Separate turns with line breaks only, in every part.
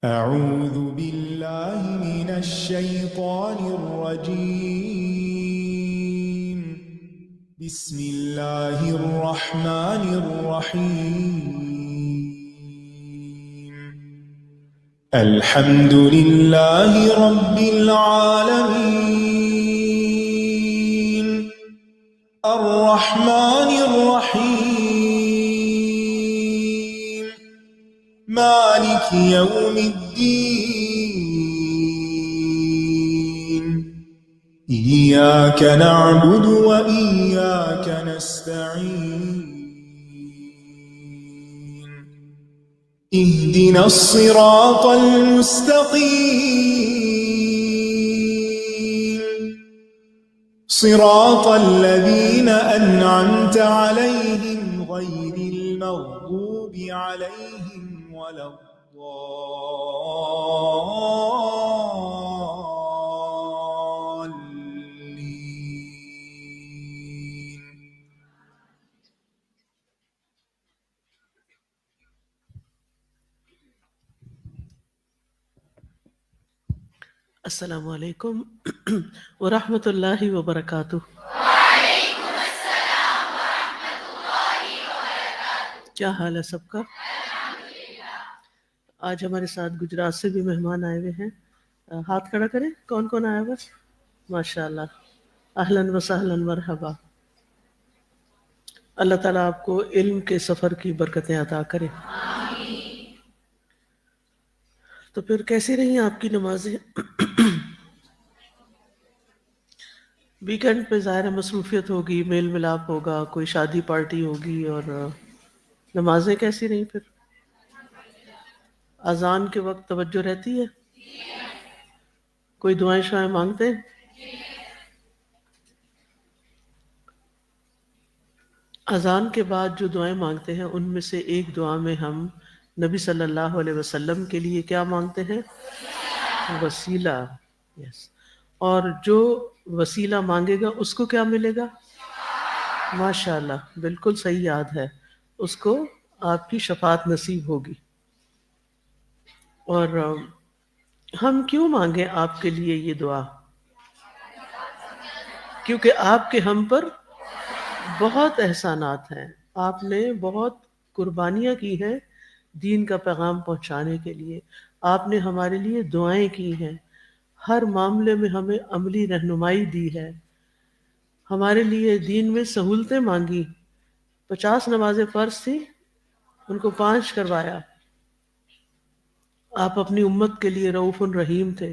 أعوذ بالله من الشيطان الرجيم. بسم الله الرحمن الرحيم. الحمد لله رب العالمين الرحمن الرحيم مالك يوم الدين. إياك نعبد وإياك نستعين. اهدنا الصراط المستقيم صراط الذين أنعمت عليهم غير المغضوب عليهم ولا الضالين.
السلام علیکم ورحمۃ اللہ وبرکاتہ۔ کیا حال ہے سب کا؟ آج ہمارے ساتھ گجرات سے بھی مہمان آئے ہوئے ہیں۔ ہاتھ کھڑا کریں، کون کون آیا ہوا؟ ماشاء اللہ، اہلاً و سہلاً مرحبا۔ اللہ تعالیٰ آپ کو علم کے سفر کی برکتیں عطا کرے۔ تو پھر کیسی رہی آپ کی نمازیں؟ ویکینڈ پہ ظاہر ہے مصروفیت ہوگی، میل ملاپ ہوگا، کوئی شادی پارٹی ہوگی، اور نمازیں کیسی رہیں پھر؟ اذان کے وقت توجہ رہتی ہے؟ کوئی دعائیں شعائیں مانگتے ہیں؟ اذان کے بعد جو دعائیں مانگتے ہیں ان میں سے ایک دعا میں ہم نبی صلی اللہ علیہ وسلم کے لیے کیا مانگتے ہیں؟ وسیلہ۔ یس۔ اور جو وسیلہ مانگے گا اس کو کیا ملے گا؟ ماشاءاللہ، بالکل صحیح یاد ہے، اس کو آپ کی شفاعت نصیب ہوگی۔ اور ہم کیوں مانگیں آپ کے لیے یہ دعا؟ کیونکہ آپ کے ہم پر بہت احسانات ہیں، آپ نے بہت قربانیاں کی ہیں دین کا پیغام پہنچانے کے لیے، آپ نے ہمارے لیے دعائیں کی ہیں، ہر معاملے میں ہمیں عملی رہنمائی دی ہے، ہمارے لیے دین میں سہولتیں مانگی۔ 50 نمازیں فرض تھی، ان کو 5 کروایا۔ آپ اپنی امت کے لیے رؤوف الرحیم تھے،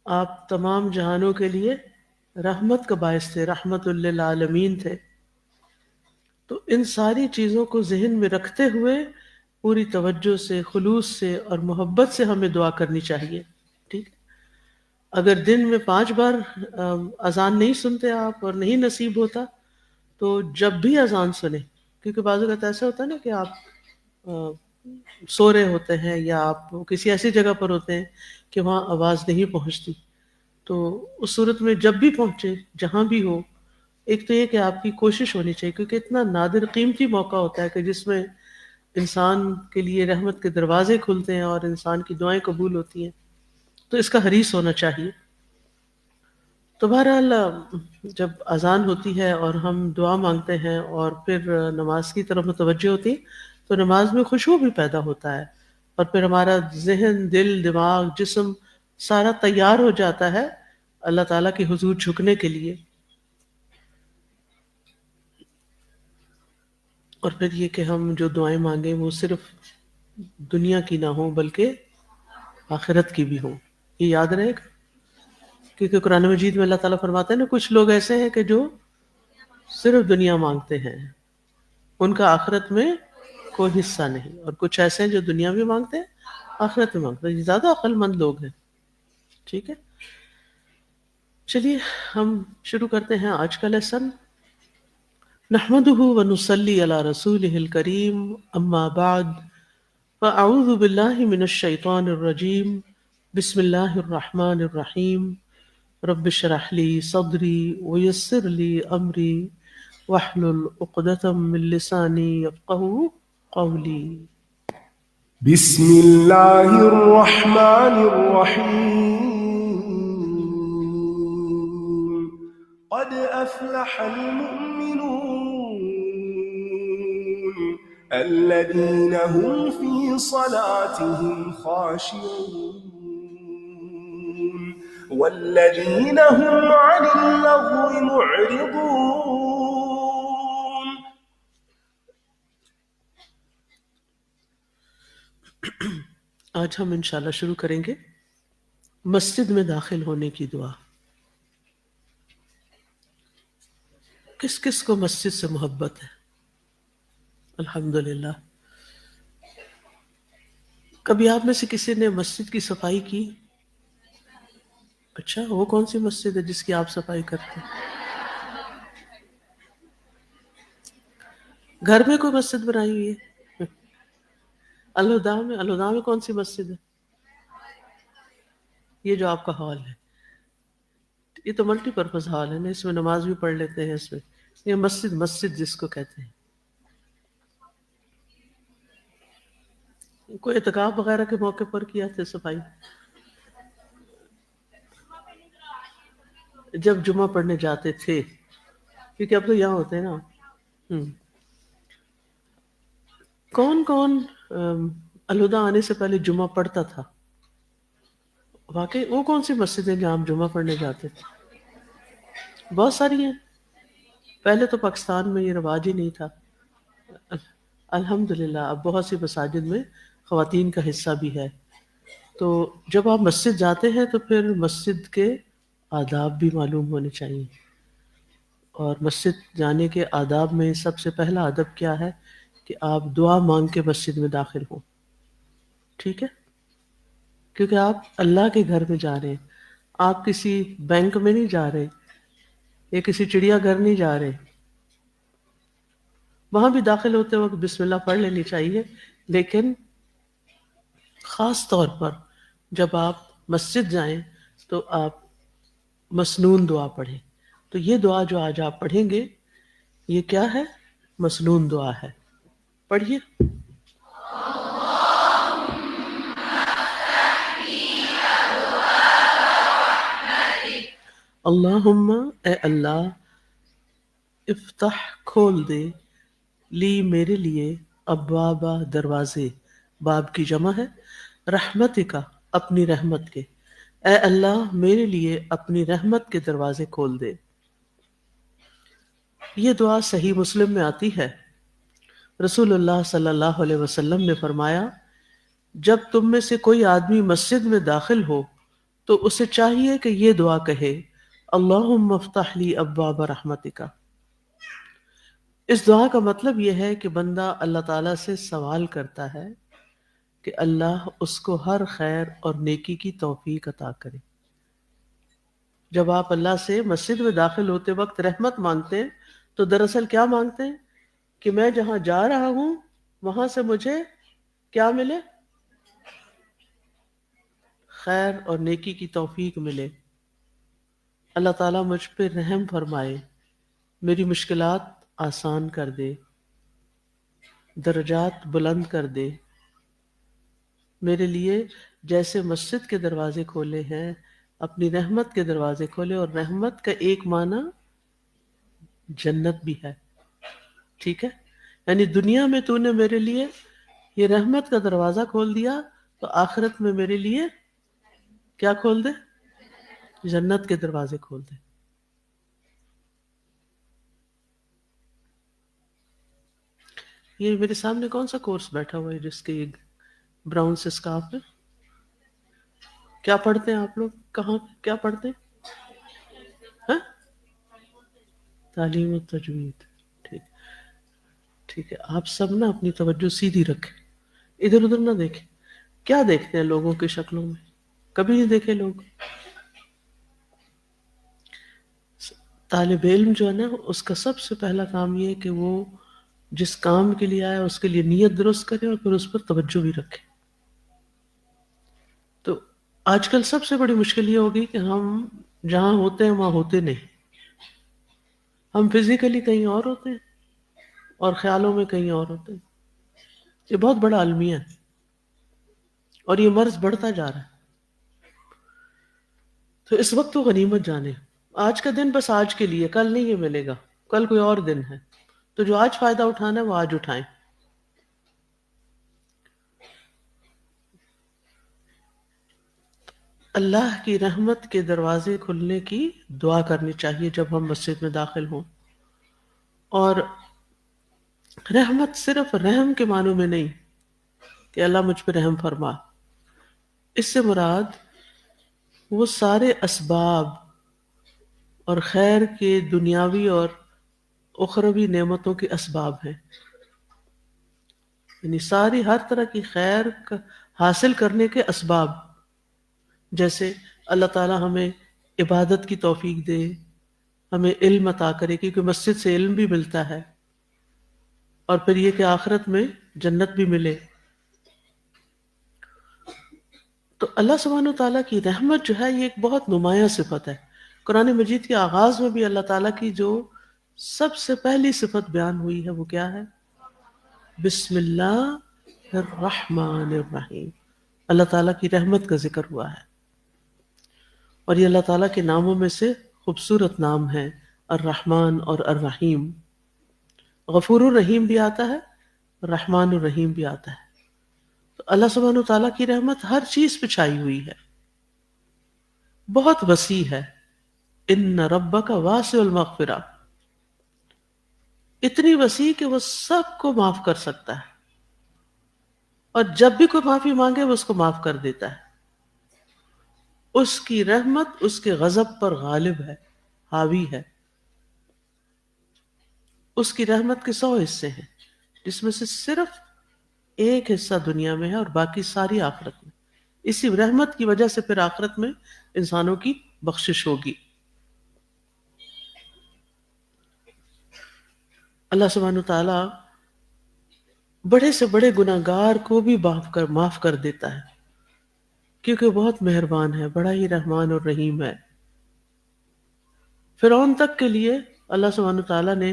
آپ تمام جہانوں کے لیے رحمت کا باعث تھے، رحمت للعالمین تھے۔ تو ان ساری چیزوں کو ذہن میں رکھتے ہوئے پوری توجہ سے، خلوص سے اور محبت سے ہمیں دعا کرنی چاہیے، ٹھیک ہے؟ اگر دن میں 5 بار اذان نہیں سنتے آپ اور نہیں نصیب ہوتا تو جب بھی اذان سنیں، کیونکہ بعض اوقات ایسا ہوتا ہے نا کہ آپ سو رہے ہوتے ہیں یا آپ کسی ایسی جگہ پر ہوتے ہیں کہ وہاں آواز نہیں پہنچتی، تو اس صورت میں جب بھی پہنچے، جہاں بھی ہو، ایک تو یہ کہ آپ کی کوشش ہونی چاہیے، کیونکہ اتنا نادر قیمتی موقع ہوتا ہے کہ جس میں انسان کے لیے رحمت کے دروازے کھلتے ہیں اور انسان کی دعائیں قبول ہوتی ہیں، تو اس کا حریص ہونا چاہیے۔ تو بہرحال جب اذان ہوتی ہے اور ہم دعا مانگتے ہیں اور پھر نماز کی طرف متوجہ ہوتی تو نماز میں خشوع بھی پیدا ہوتا ہے، اور پھر ہمارا ذہن، دل، دماغ، جسم سارا تیار ہو جاتا ہے اللہ تعالیٰ کے حضور جھکنے کے لیے۔ اور پھر یہ کہ ہم جو دعائیں مانگیں وہ صرف دنیا کی نہ ہوں بلکہ آخرت کی بھی ہوں، یہ یاد رہے گا، کیونکہ قرآن مجید میں اللہ تعالیٰ فرماتے ہیں نا، کچھ لوگ ایسے ہیں کہ جو صرف دنیا مانگتے ہیں، ان کا آخرت میں کوئی حصہ نہیں، اور کچھ ایسے ہیں جو دنیا بھی مانگتے ہیں، آخرت میں مانگتے ہیں، یہ زیادہ عقل مند لوگ ہیں، ٹھیک ہے؟ چلیے ہم شروع کرتے ہیں آج کا لیسن۔ نحمده ونصلي على رسوله الكريم، اما بعد فاعوذ بالله من الشيطان الرجيم، بسم الله الرحمن الرحيم، رب اشرح لي صدري ويسر لي امري واحلل عقدة من لساني يفقهوا قولي۔
بسم الله الرحمن الرحيم قد أفلح المؤمنون الذين هم في صلاتهم خاشعون والذين هم عن اللغو معرضون.
آج ہم انشاءاللہ شروع کریں گے مسجد میں داخل ہونے کی دعا. کس کس کو مسجد سے محبت ہے؟ الحمدللہ. کبھی آپ میں سے کسی نے مسجد کی صفائی کی؟ اچھا، وہ کون سی مسجد ہے جس کی آپ صفائی کرتے ہیں؟ گھر میں کوئی مسجد بنائی ہوئی ہے؟ الہدا میں کون سی مسجد ہے؟ یہ جو آپ کا ہال ہے، یہ تو ملٹی پرپز ہال ہے نا، اس میں نماز بھی پڑھ لیتے ہیں. اس میں یہ مسجد جس کو کہتے ہیں. کوئی اعتکاف وغیرہ کے موقع پر کیا تھے صفائی؟ جب جمعہ پڑھنے جاتے تھے، کیونکہ اب تو یہاں ہوتے ہیں نا. کون الہدا آنے سے پہلے جمعہ پڑھتا تھا؟ واقعی وہ کون سی مسجد ہے جہاں آپ جمعہ پڑھنے جاتے تھے؟ بہت ساری ہیں. پہلے تو پاکستان میں یہ رواج ہی نہیں تھا. الحمدللہ اب بہت سی مساجد میں خواتین کا حصہ بھی ہے. تو جب آپ مسجد جاتے ہیں تو پھر مسجد کے آداب بھی معلوم ہونے چاہیے. اور مسجد جانے کے آداب میں سب سے پہلا ادب کیا ہے کہ آپ دعا مانگ کے مسجد میں داخل ہوں. ٹھیک ہے؟ کیونکہ آپ اللہ کے گھر میں جا رہے ہیں. آپ کسی بینک میں نہیں جا رہے یا کسی چڑیا گھر نہیں جا رہے. وہاں بھی داخل ہوتے وقت بسم اللہ پڑھ لینی چاہیے، لیکن خاص طور پر جب آپ مسجد جائیں تو آپ مسنون دعا پڑھیں. تو یہ دعا جو آج آپ پڑھیں گے یہ کیا ہے؟ مسنون دعا ہے. پڑھیے. اللہم، اے اللہ، افتح کھول دے، لی میرے لیے، ابواب دروازے، باب کی جمع ہے، رحمت کا اپنی رحمت کے. اے اللہ میرے لیے اپنی رحمت کے دروازے کھول دے. یہ دعا صحیح مسلم میں آتی ہے. رسول اللہ صلی اللہ علیہ وسلم نے فرمایا، جب تم میں سے کوئی آدمی مسجد میں داخل ہو تو اسے چاہیے کہ یہ دعا کہے، اللہم افتح لی ابواب رحمتک. اس دعا کا مطلب یہ ہے کہ بندہ اللہ تعالیٰ سے سوال کرتا ہے کہ اللہ اس کو ہر خیر اور نیکی کی توفیق عطا کرے. جب آپ اللہ سے مسجد میں داخل ہوتے وقت رحمت مانگتے ہیں تو دراصل کیا مانگتے ہیں؟ کہ میں جہاں جا رہا ہوں وہاں سے مجھے کیا ملے؟ خیر اور نیکی کی توفیق ملے. اللہ تعالیٰ مجھ پہ رحم فرمائے، میری مشکلات آسان کر دے، درجات بلند کر دے. میرے لیے جیسے مسجد کے دروازے کھولے ہیں اپنی رحمت کے دروازے کھولے. اور رحمت کا ایک معنی جنت بھی ہے. ٹھیک ہے؟ یعنی دنیا میں تو نے میرے لیے یہ رحمت کا دروازہ کھول دیا تو آخرت میں میرے لیے کیا کھول دے؟ جنت کے دروازے کھول دے. یہ میرے سامنے کون سا کورس بیٹھا ہوا ہے جس کے براؤن سے اسکارف ہے؟ کیا پڑھتے ہیں آپ لوگ؟ کہاں کیا پڑھتے ہیں؟ ہاں؟ تعلیم و تجوید. ٹھیک ہے. آپ سب نا اپنی توجہ سیدھی رکھیں، ادھر ادھر نہ دیکھیں. کیا دیکھتے ہیں لوگوں کی شکلوں میں؟ کبھی نہیں دیکھے لوگ. طالب علم جو ہے نا اس کا سب سے پہلا کام یہ ہے کہ وہ جس کام کے لیے آیا اس کے لیے نیت درست کرے اور پھر اس پر توجہ بھی رکھے. تو آج کل سب سے بڑی مشکل یہ ہوگی کہ ہم جہاں ہوتے ہیں وہاں ہوتے نہیں. ہم فزیکلی کہیں اور ہوتے ہیں اور خیالوں میں کہیں اور ہوتے ہیں. یہ بہت بڑا المیہ ہے. اور یہ مرض بڑھتا جا رہا ہے. تو اس وقت وہ غنیمت جانے، آج کا دن بس آج کے لیے، کل نہیں یہ ملے گا، کل کوئی اور دن ہے. تو جو آج فائدہ اٹھانا ہے وہ آج اٹھائیں. اللہ کی رحمت کے دروازے کھلنے کی دعا کرنی چاہیے جب ہم مسجد میں داخل ہوں. اور رحمت صرف رحم کے معنوں میں نہیں کہ اللہ مجھ پہ رحم فرما، اس سے مراد وہ سارے اسباب اور خیر کے دنیاوی اور اخروی نعمتوں کے اسباب ہیں. یعنی ساری ہر طرح کی خیر حاصل کرنے کے اسباب، جیسے اللہ تعالی ہمیں عبادت کی توفیق دے، ہمیں علم عطا کرے، کیونکہ مسجد سے علم بھی ملتا ہے، اور پھر یہ کہ آخرت میں جنت بھی ملے. تو اللہ سبحانہ وتعالیٰ کی رحمت جو ہے یہ ایک بہت نمایاں صفت ہے. قرآن مجید کے آغاز میں بھی اللہ تعالیٰ کی جو سب سے پہلی صفت بیان ہوئی ہے وہ کیا ہے؟ بسم اللہ الرحمن الرحیم. اللہ تعالیٰ کی رحمت کا ذکر ہوا ہے، اور یہ اللہ تعالیٰ کے ناموں میں سے خوبصورت نام ہے، الرحمن اور الرحیم. غفور الرحیم بھی آتا ہے، رحمان الرحیم بھی آتا ہے. تو اللہ سبحانہ وتعالیٰ کی رحمت ہر چیز پہ چھائی ہوئی ہے، بہت وسیع ہے. ان ربک واسع المغفرہ، اتنی وسیع کہ وہ سب کو معاف کر سکتا ہے، اور جب بھی کوئی معافی مانگے وہ اس کو معاف کر دیتا ہے. اس کی رحمت اس کے غضب پر غالب ہے، حاوی ہے. اس کی رحمت کے 100 حصے ہیں، جس میں سے صرف ایک حصہ دنیا میں ہے اور باقی ساری آخرت میں. اسی رحمت کی وجہ سے پھر آخرت میں انسانوں کی بخشش ہوگی. اللہ سبحانہ تعالیٰ بڑے سے بڑے گناہگار کو بھی معاف کر دیتا ہے، کیونکہ بہت مہربان ہے، بڑا ہی رحمان اور رحیم ہے. فرعون تک کے لیے اللہ سبحانہ تعالیٰ نے،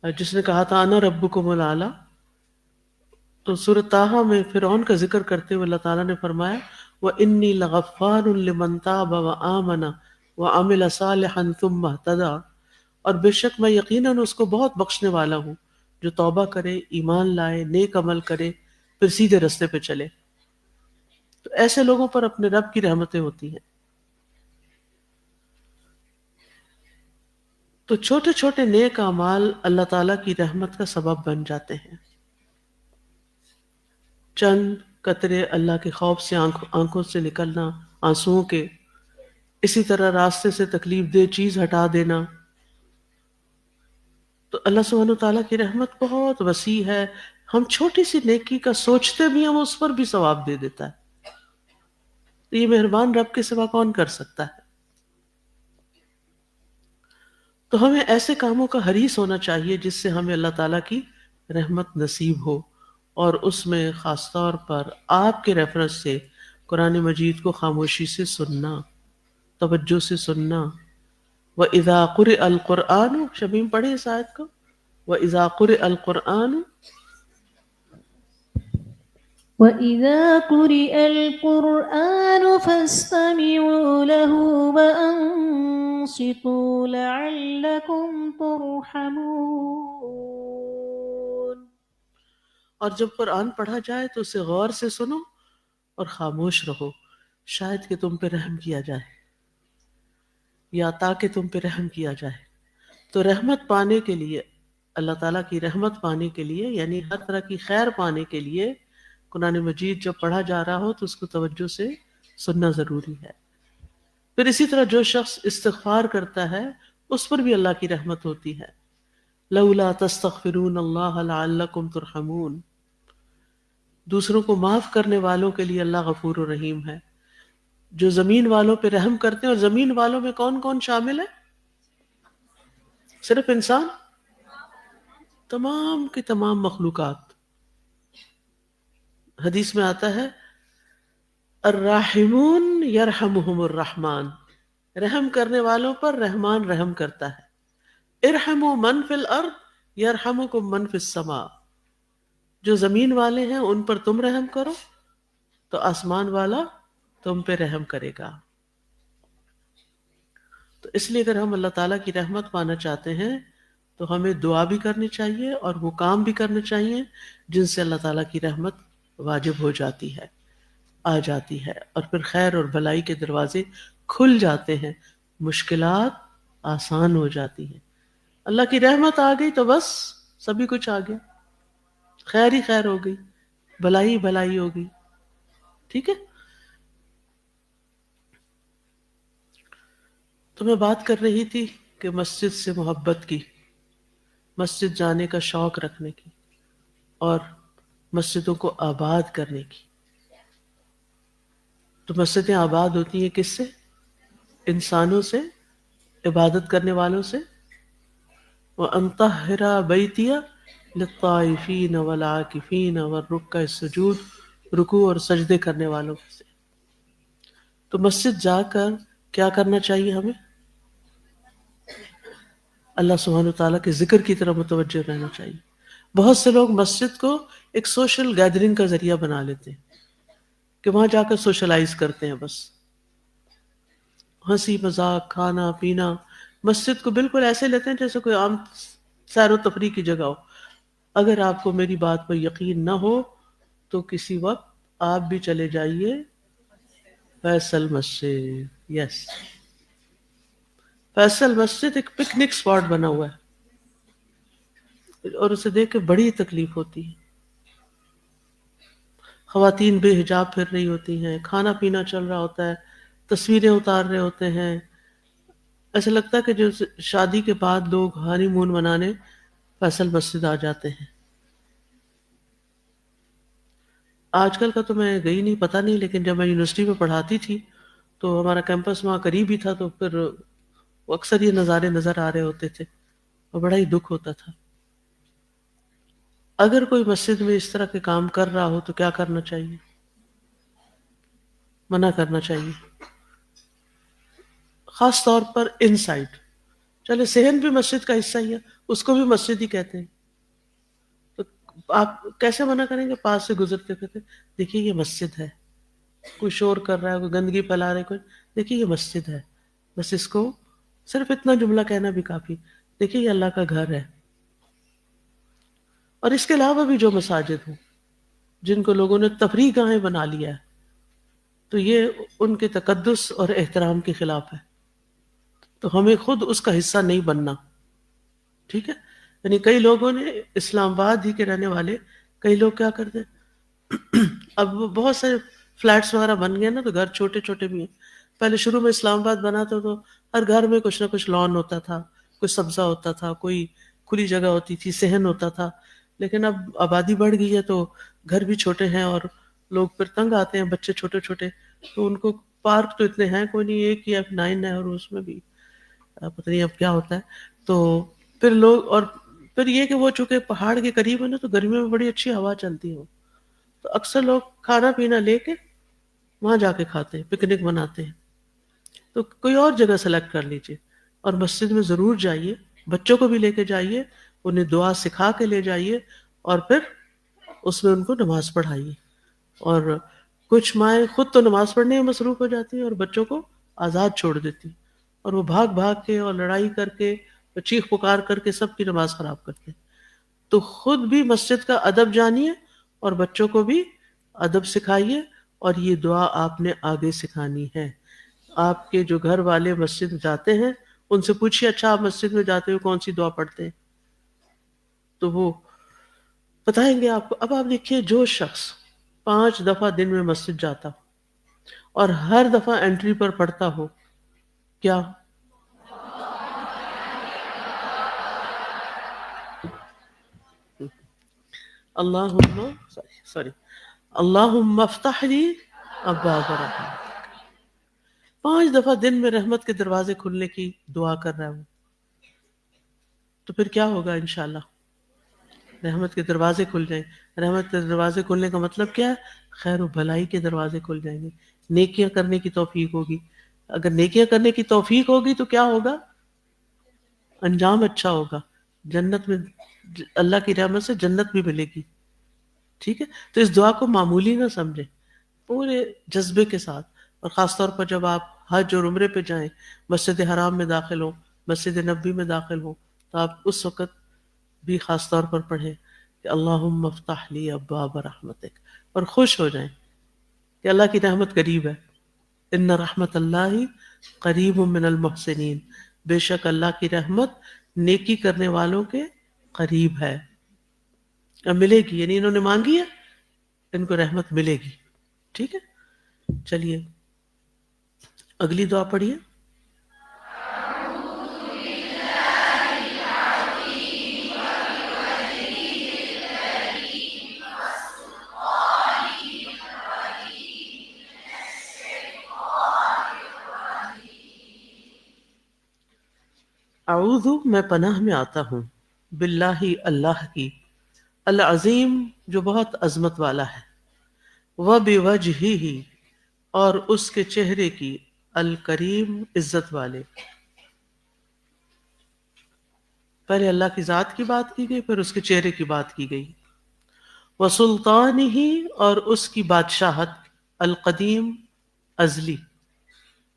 جس نے کہا تھا انا ربکم الاعلی، تو سورۃ طٰہٰ میں فرعون کا ذکر کرتے ہوئے اللہ تعالیٰ نے فرمایا وَإِنِّي لَغَفَّارٌ لِمَن تَابَ وَآمَنَ وَعَمِلَ صَالِحًا ثُمَّ اهْتَدَىٰ، اور بے شک میں یقیناً اس کو بہت بخشنے والا ہوں جو توبہ کرے، ایمان لائے، نیک عمل کرے، پھر سیدھے رستے پہ چلے. تو ایسے لوگوں پر اپنے رب کی رحمتیں ہوتی ہیں. تو چھوٹے چھوٹے نیک اعمال اللہ تعالیٰ کی رحمت کا سبب بن جاتے ہیں. چند قطرے اللہ کے خوف سے آنکھوں سے نکلنا، آنسوؤں کے، اسی طرح راستے سے تکلیف دہ چیز ہٹا دینا. تو اللہ سبحانہ تعالیٰ کی رحمت بہت وسیع ہے. ہم چھوٹی سی نیکی کا سوچتے بھی ہم اس پر بھی ثواب دے دیتا ہے. تو یہ مہربان رب کے سوا کون کر سکتا ہے؟ تو ہمیں ایسے کاموں کا حریص ہونا چاہیے جس سے ہمیں اللہ تعالیٰ کی رحمت نصیب ہو. اور اس میں خاص طور پر آپ کے ریفرنس سے قرآن مجید کو خاموشی سے سننا، توجہ سے سننا. وَإِذَا قُرِئَ الْقُرْآنُ، شبیم پڑھیں اس آیت کو. وَإِذَا قُرِئَ الْقُرْآنُ
وَإِذَا قُرِئَ الْقُرْآنُ فَاسْتَمِعُوا لَهُ وَأَنصِتُوا لَعَلَّكُمْ تُرْحَمُونَ.
اور جب قرآن پڑھا جائے تو اسے غور سے سنو اور خاموش رہو، شاید کہ تم پہ رحم کیا جائے، یا تاکہ تم پہ رحم کیا جائے. تو رحمت پانے کے لیے، اللہ تعالیٰ کی رحمت پانے کے لیے، یعنی ہر طرح کی خیر پانے کے لیے قرآن مجید جب پڑھا جا رہا ہو تو اس کو توجہ سے سننا ضروری ہے. پھر اسی طرح جو شخص استغفار کرتا ہے اس پر بھی اللہ کی رحمت ہوتی ہے. لولا تستغفرون اللہ لعلکم ترحمون. دوسروں کو معاف کرنے والوں کے لیے اللہ غفور و رحیم ہے. جو زمین والوں پہ رحم کرتے ہیں، اور زمین والوں میں کون کون شامل ہے؟ صرف انسان؟ تمام کی تمام مخلوقات. حدیث میں آتا ہے الراحمون یرحمہم الرحمن، رحم کرنے والوں پر رحمان رحم کرتا ہے. ارحموا من فی الارض یرحمکم من فی السماء، جو زمین والے ہیں ان پر تم رحم کرو تو آسمان والا تم پہ رحم کرے گا. تو اس لیے اگر ہم اللہ تعالیٰ کی رحمت پانا چاہتے ہیں تو ہمیں دعا بھی کرنی چاہیے اور وہ کام بھی کرنے چاہیے جن سے اللہ تعالیٰ کی رحمت واجب ہو جاتی ہے، آ جاتی ہے، اور پھر خیر اور بھلائی کے دروازے کھل جاتے ہیں، مشکلات آسان ہو جاتی ہیں. اللہ کی رحمت آ گئی تو بس سبھی کچھ آ گیا، خیر ہی خیر ہو گئی، بھلائی ہی بھلائی ہو گئی. ٹھیک ہے. تو میں بات کر رہی تھی کہ مسجد سے محبت کی، مسجد جانے کا شوق رکھنے کی، اور مسجدوں کو آباد کرنے کی. تو مسجدیں آباد ہوتی ہیں کس سے؟ انسانوں سے، عبادت کرنے والوں سے. وَأَن طَهِّرَ بَيْتِيَ لِلطَّائِفِينَ وَالْعَاكِفِينَ وَالرُّكَّعِ السُّجُودِ، رکوع اور سجدے کرنے والوں سے. تو مسجد جا کر کیا کرنا چاہیے ہمیں؟ اللہ سبحانہ وتعالیٰ کے ذکر کی طرف متوجہ رہنا چاہیے. بہت سے لوگ مسجد کو ایک سوشل گیدرنگ کا ذریعہ بنا لیتے ہیں کہ وہاں جا کر سوشلائز کرتے ہیں، بس ہنسی مذاق کھانا پینا. مسجد کو بالکل ایسے لیتے ہیں جیسے کوئی عام سیر و تفریح کی جگہ ہو. اگر آپ کو میری بات پر یقین نہ ہو تو کسی وقت آپ بھی چلے جائیے فیصل مسجد. یس، فیصل مسجد ایک پکنک سپاٹ بنا ہوا ہے اور اسے دیکھ کے بڑی تکلیف ہوتی ہے. خواتین بے حجاب پھر رہی ہوتی ہیں، کھانا پینا چل رہا ہوتا ہے، تصویریں اتار رہے ہوتے ہیں. ایسا لگتا ہے کہ جو شادی کے بعد لوگ ہانی مون منانے فیصل مسجد آ جاتے ہیں. آج کل کا تو میں گئی نہیں، پتہ نہیں، لیکن جب میں یونیورسٹی میں پڑھاتی تھی تو ہمارا کیمپس وہاں قریب ہی تھا، تو پھر اکثر یہ نظارے نظر آ رہے ہوتے تھے اور بڑا ہی دکھ ہوتا تھا. اگر کوئی مسجد میں اس طرح کے کام کر رہا ہو تو کیا کرنا چاہیے؟ منع کرنا چاہیے، خاص طور پر ان سائڈ. چلے صحن بھی مسجد کا حصہ ہی ہے، اس کو بھی مسجد ہی کہتے ہیں، تو آپ کیسے منع کریں گے؟ پاس سے گزرتے کہتے دیکھیے یہ مسجد ہے، کوئی شور کر رہا ہے، کوئی گندگی پھیلا رہا ہے، کوئی دیکھیے یہ مسجد ہے. بس اس کو صرف اتنا جملہ کہنا بھی کافی، دیکھیے یہ اللہ کا گھر ہے. اور اس کے علاوہ بھی جو مساجد ہوں جن کو لوگوں نے تفریح گاہیں بنا لیا ہے تو یہ ان کے تقدس اور احترام کے خلاف ہے، تو ہمیں خود اس کا حصہ نہیں بننا. ٹھیک ہے. یعنی کئی لوگوں نے، اسلام آباد ہی کے رہنے والے کئی لوگ کیا کرتے ہیں، اب بہت سے فلیٹس وغیرہ بن گئے نا، تو گھر چھوٹے چھوٹے بھی ہیں. پہلے شروع میں اسلام آباد بنا تھا تو ہر گھر میں کچھ نہ کچھ لان ہوتا تھا، کوئی سبزہ ہوتا تھا، کوئی کھلی جگہ ہوتی تھی، صحن ہوتا تھا. لیکن اب آبادی بڑھ گئی ہے تو گھر بھی چھوٹے ہیں اور لوگ پھر تنگ آتے ہیں، بچے چھوٹے چھوٹے، تو ان کو پارک تو اتنے ہیں کوئی نہیں، ایک ہی F9 ہے اور اس میں بھی پتہ نہیں اب کیا ہوتا ہے. تو پھر لوگ، اور پھر یہ کہ وہ چونکہ پہاڑ کے قریب ہے نا تو گرمیوں میں بڑی اچھی ہوا چلتی ہے، تو اکثر لوگ کھانا پینا لے کے وہاں جا کے کھاتے ہیں، پکنک مناتے ہیں. تو کوئی اور جگہ سلیکٹ کر لیجئے اور مسجد میں ضرور جائیے، بچوں کو بھی لے کے جائیے، انہیں دعا سکھا کے لے جائیے اور پھر اس میں ان کو نماز پڑھائیے. اور کچھ مائیں خود تو نماز پڑھنے میں مصروف ہو جاتی ہیں اور بچوں کو آزاد چھوڑ دیتی ہیں، اور وہ بھاگ بھاگ کے اور لڑائی کر کے، چیخ پکار کر کے سب کی نماز خراب کرتے ہیں. تو خود بھی مسجد کا ادب جانیے اور بچوں کو بھی ادب سکھائیے، اور یہ دعا آپ نے آگے سکھانی ہے. آپ کے جو گھر والے مسجد جاتے ہیں ان سے پوچھیے، اچھا آپ مسجد میں جاتے ہو کون سی دعا پڑھتے ہیں؟ تو وہ بتائیں گے آپ کو. اب آپ دیکھیے، جو شخص 5 دفعہ دن میں مسجد جاتا ہو اور ہر دفعہ انٹری پر پڑھتا ہو کیا؟ اللہم سوری اللہم افتح لی ابواب رحمت. 5 دفعہ دن میں رحمت کے دروازے کھلنے کی دعا کر رہا ہوں، تو پھر کیا ہوگا؟ انشاءاللہ رحمت کے دروازے کھل جائیں. رحمت کے دروازے کھلنے کا مطلب کیا ہے؟ خیر و بھلائی کے دروازے کھل جائیں گے، نیکیاں کرنے کی توفیق ہوگی. اگر نیکیاں کرنے کی توفیق ہوگی تو کیا ہوگا؟ انجام اچھا ہوگا، جنت میں اللہ کی رحمت سے جنت بھی ملے گی. ٹھیک ہے. تو اس دعا کو معمولی نہ سمجھیں، پورے جذبے کے ساتھ، اور خاص طور پر جب آپ حج اور عمرے پہ جائیں، مسجد حرام میں داخل ہوں، مسجد نبوی میں داخل ہوں، تو آپ اس وقت بھی خاص طور پر پڑھیں کہ اللہم افتح لی ابواب رحمتک، اور خوش ہو جائیں کہ اللہ کی رحمت قریب ہے. ان رحمت اللہ قریب من المحسنین، بے شک اللہ کی رحمت نیکی کرنے والوں کے قریب ہے. اب ملے گی، یعنی انہوں نے مانگی ہے، ان کو رحمت ملے گی. ٹھیک ہے، چلیے اگلی دعا پڑھیے. اعوذ، میں پناہ میں آتا ہوں، باللہ اللہ کی، العظیم جو بہت عظمت والا ہے، وبوجہہ اور اس کے چہرے کی، الکریم عزت والے. پہلے اللہ کی ذات کی بات کی گئی، پھر اس کے چہرے کی بات کی گئی. وسلطانہ اور اس کی بادشاہت، القدیم ازلی،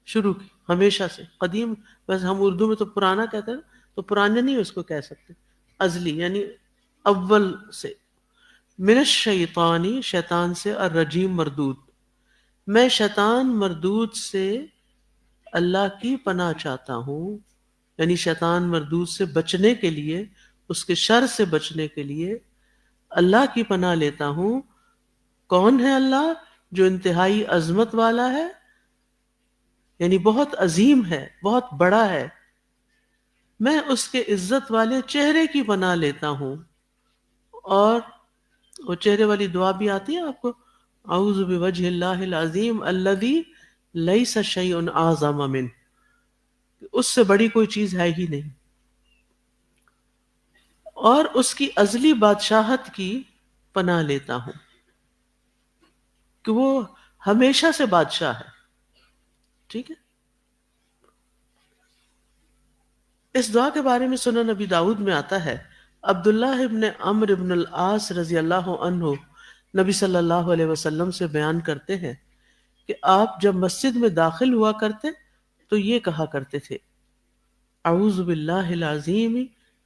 شروع کی، ہمیشہ سے. قدیم بس ہم اردو میں تو پرانا کہتے ہیں، تو پرانے نہیں اس کو کہہ سکتے، ازلی یعنی اول سے. من الشیطانی، شیطان سے، الرجیم مردود، میں شیطان مردود سے اللہ کی پناہ چاہتا ہوں، یعنی شیطان مردود سے بچنے کے لیے، اس کے شر سے بچنے کے لیے اللہ کی پناہ لیتا ہوں. کون ہے اللہ؟ جو انتہائی عظمت والا ہے، یعنی بہت عظیم ہے، بہت بڑا ہے. میں اس کے عزت والے چہرے کی پناہ لیتا ہوں. اور وہ چہرے والی دعا بھی آتی ہے آپ کو، اعوذ بوجہ اللہ العظیم الذی لیس شیء اعظم منہ، اس سے بڑی کوئی چیز ہے ہی نہیں. اور اس کی ازلی بادشاہت کی پناہ لیتا ہوں کہ وہ ہمیشہ سے بادشاہ ہے. ٹھیک ہے، اس دعا کے بارے میں سنن نبی داؤد میں آتا ہے، عبداللہ ابن عمرو ابن العاص رضی اللہ عنہ نبی صلی اللہ علیہ وسلم سے بیان کرتے ہیں کہ آپ جب مسجد میں داخل ہوا کرتے تو یہ کہا کرتے تھے، اعوذ باللہ العظیم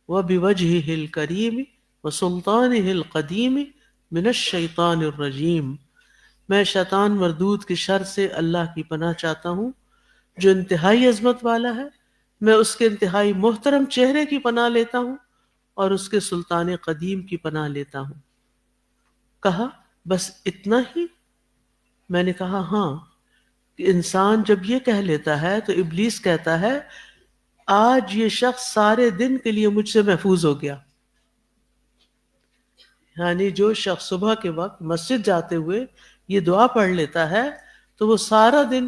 وبوجہہ الکریم وسلطانہ القدیم من الشیطان الرجیم. میں شیطان مردود کے شر سے اللہ کی پناہ چاہتا ہوں جو انتہائی عظمت والا ہے. میں اس کے انتہائی محترم چہرے کی پناہ لیتا ہوں اور اس کے سلطان قدیم کی پناہ لیتا ہوں. کہا بس اتنا ہی؟ میں نے کہا ہاں. کہ انسان جب یہ کہہ لیتا ہے تو ابلیس کہتا ہے آج یہ شخص سارے دن کے لیے مجھ سے محفوظ ہو گیا. یعنی جو شخص صبح کے وقت مسجد جاتے ہوئے یہ دعا پڑھ لیتا ہے تو وہ سارے دن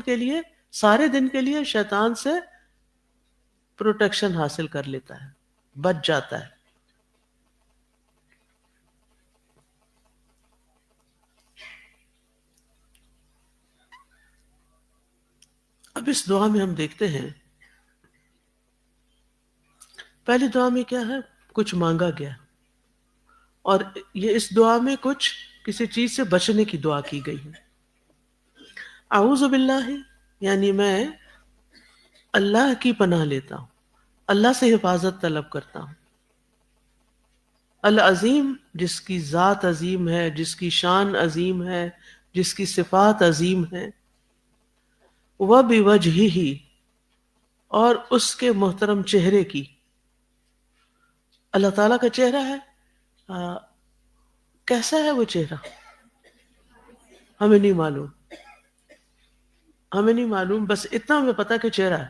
کے لیے شیطان سے پروٹیکشن حاصل کر لیتا ہے، بچ جاتا ہے. اب اس دعا میں ہم دیکھتے ہیں، پہلی دعا میں کیا ہے؟ کچھ مانگا گیا، اور یہ اس دعا میں کچھ کسی چیز سے بچنے کی دعا کی گئی ہے. اعوذ باللہ یعنی میں اللہ کی پناہ لیتا ہوں، اللہ سے حفاظت طلب کرتا ہوں. العظیم جس کی ذات عظیم ہے، جس کی شان عظیم ہے، جس کی صفات عظیم ہے. وبوجہہ اور اس کے محترم چہرے کی. اللہ تعالیٰ کا چہرہ ہے، کیسا ہے وہ چہرہ ہمیں نہیں معلوم، بس اتنا ہمیں پتا کہ چہرہ ہے.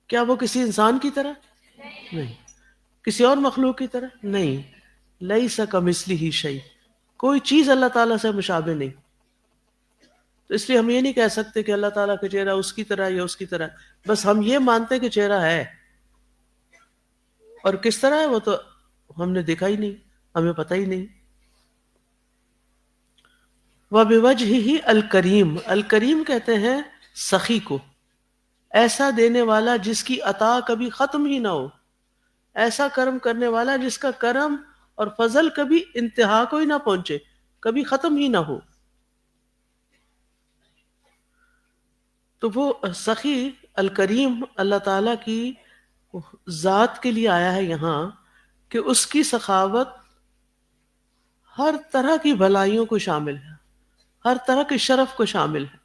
کیا وہ کسی انسان کی طرح؟ نہیں. کسی اور مخلوق کی طرح؟ نہیں. لیس کمثلہ شیء، کوئی چیز اللہ تعالیٰ سے مشابہ نہیں. تو اس لیے ہم یہ نہیں کہہ سکتے کہ اللہ تعالیٰ کا چہرہ اس کی طرح یا اس کی طرح، بس ہم یہ مانتے کہ چہرہ ہے، اور کس طرح ہے وہ تو ہم نے دیکھا ہی نہیں، ہمیں پتہ ہی نہیں. وَبِوَجْهِهِ الکریم، الکریم کہتے ہیں سخی کو، ایسا دینے والا جس کی عطا کبھی ختم ہی نہ ہو، ایسا کرم کرنے والا جس کا کرم اور فضل کبھی انتہا کو ہی نہ پہنچے، کبھی ختم ہی نہ ہو. تو وہ سخی الکریم اللہ تعالیٰ کی ذات کے لیے آیا ہے یہاں کہ اس کی سخاوت ہر طرح کی بھلائیوں کو شامل ہے، ہر طرح کے شرف کو شامل ہے۔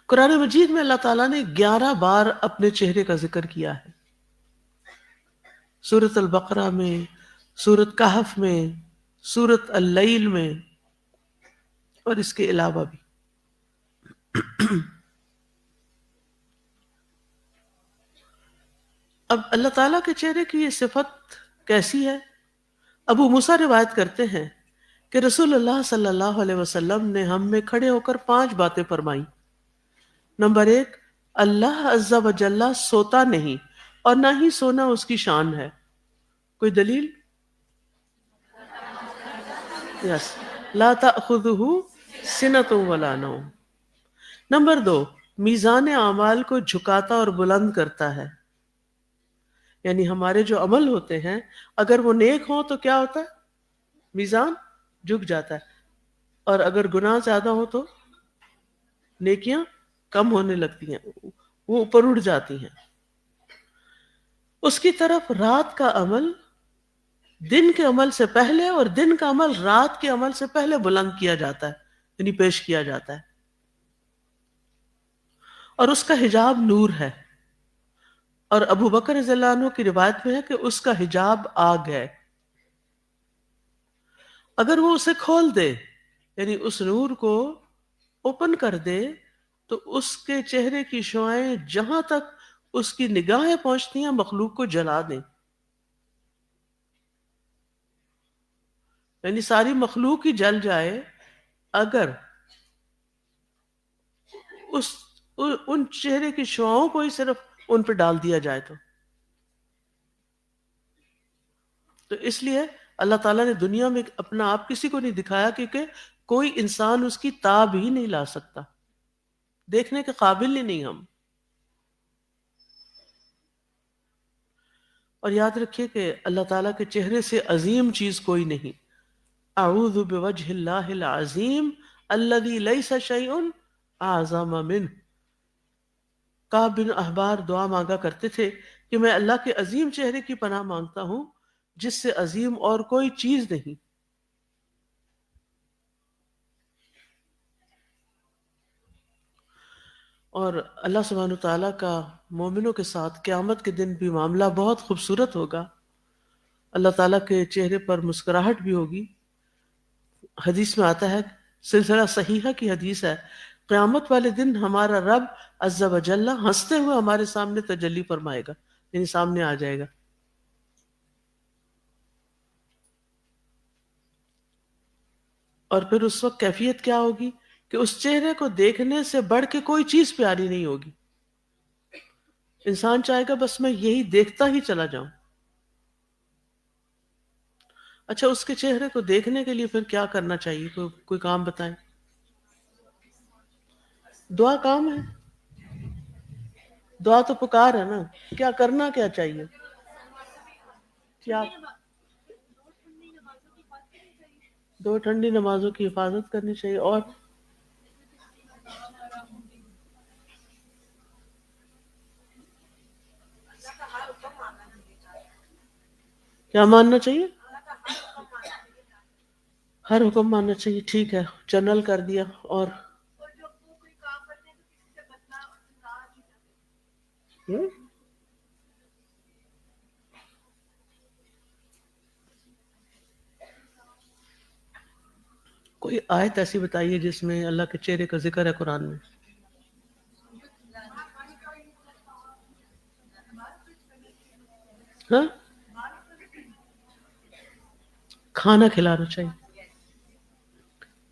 قرآن مجید میں اللہ تعالیٰ نے 11 بار اپنے چہرے کا ذکر کیا ہے، سورۃ البقرہ میں، سورۃ کہف میں، سورۃ اللیل میں، اور اس کے علاوہ بھی۔ اب اللہ تعالیٰ کے چہرے کی یہ صفت کیسی ہے؟ ابو موسیٰ روایت کرتے ہیں کہ رسول اللہ صلی اللہ علیہ وسلم نے ہم میں کھڑے ہو کر 5 باتیں فرمائیں۔ نمبر 1، اللہ عز و جل سوتا نہیں اور نہ ہی سونا اس کی شان ہے۔ کوئی دلیل؟ یس، لا تأخذہ سنۃ ولا نوم۔ نمبر 2، میزان اعمال کو جھکاتا اور بلند کرتا ہے، یعنی ہمارے جو عمل ہوتے ہیں اگر وہ نیک ہوں تو کیا ہوتا ہے؟ میزان جھک جاتا ہے، اور اگر گناہ زیادہ ہو تو نیکیاں کم ہونے لگتی ہیں، وہ اوپر اٹھ جاتی ہیں۔ اس کی طرف رات کا عمل دن کے عمل سے پہلے اور دن کا عمل رات کے عمل سے پہلے بلند کیا جاتا ہے، یعنی پیش کیا جاتا ہے، اور اس کا حجاب نور ہے۔ اور ابو بکر رضی اللہ عنہ کی روایت میں ہے کہ اس کا حجاب آگ ہے، اگر وہ اسے کھول دے، یعنی اس نور کو اوپن کر دے، تو اس کے چہرے کی شعاعیں جہاں تک اس کی نگاہیں پہنچتی ہیں مخلوق کو جلا دیں، یعنی ساری مخلوق ہی جل جائے اگر ان چہرے کی شعاؤں کو ہی صرف ان پہ ڈال دیا جائے تو اس لیے اللہ تعالیٰ نے دنیا میں اپنا آپ کسی کو نہیں دکھایا، کیونکہ کوئی انسان اس کی تاب ہی نہیں لا سکتا، دیکھنے کے قابل ہی نہیں ہم۔ اور یاد رکھیے کہ اللہ تعالیٰ کے چہرے سے عظیم چیز کوئی نہیں۔ اعوذ بوجہ اللہ العظیم الذی لیس شیء اعظم منہ۔ کعب بن احبار دعا مانگا کرتے تھے کہ میں اللہ کے عظیم چہرے کی پناہ مانگتا ہوں جس سے عظیم اور کوئی چیز نہیں۔ اور اللہ سبحانہ تعالیٰ کا مومنوں کے ساتھ قیامت کے دن بھی معاملہ بہت خوبصورت ہوگا، اللہ تعالیٰ کے چہرے پر مسکراہٹ بھی ہوگی۔ حدیث میں آتا ہے، سلسلہ صحیحہ کی حدیث ہے، قیامت والے دن ہمارا رب عز و جل ہنستے ہوئے ہمارے سامنے تجلی فرمائے گا، یعنی سامنے آ جائے گا۔ اور پھر اس وقت کیفیت کیا ہوگی کہ اس چہرے کو دیکھنے سے بڑھ کے کوئی چیز پیاری نہیں ہوگی، انسان چاہے گا بس میں یہی دیکھتا ہی چلا جاؤں۔ اچھا، اس کے چہرے کو دیکھنے کے لیے پھر کیا کرنا چاہیے؟ کوئی کام بتائیں۔ دعا کام ہے، دعا تو پکار ہے نا، کیا کرنا کیا چاہیے؟ کیا 2 ٹھنڈی نمازوں کی حفاظت کرنی چاہیے، اور کیا ماننا چاہیے؟ ہر حکم ماننا چاہیے، ٹھیک ہے، جنرل کر دیا۔ اور کوئی آیت ایسی بتائیے جس میں اللہ کے چہرے کا ذکر ہے قرآن میں۔ ہاں، کھانا کھلانا چاہیے۔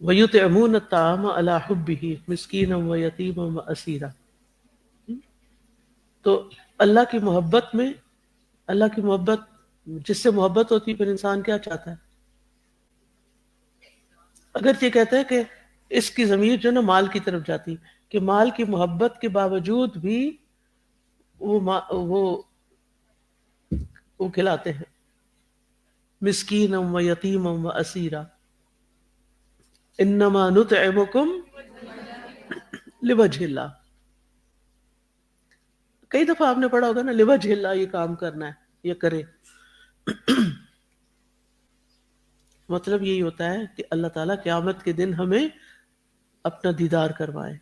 وَيُطْعِمُونَ الطَّعَامَ عَلَى حُبِّهِ مِسْكِينًا وَيَتِيمًا وَأَسِيرًا۔ تو اللہ کی محبت میں، اللہ کی محبت جس سے محبت ہوتی ہے، پھر انسان کیا چاہتا ہے؟ اگر یہ کہتے ہیں کہ اس کی ضمیر جو نا مال کی طرف جاتی، کہ مال کی محبت کے باوجود بھی وہ کھلاتے ہیں، مسکینا و یتیما و اسیرا، انما نطعمکم لوجہ اللہ. کئی دفعہ آپ نے پڑھا ہوگا نا لوجہ اللہ یہ کام کرنا ہے، یہ کرے. مطلب یہی ہوتا ہے کہ اللہ تعالیٰ قیامت کے دن ہمیں اپنا دیدار کروائے،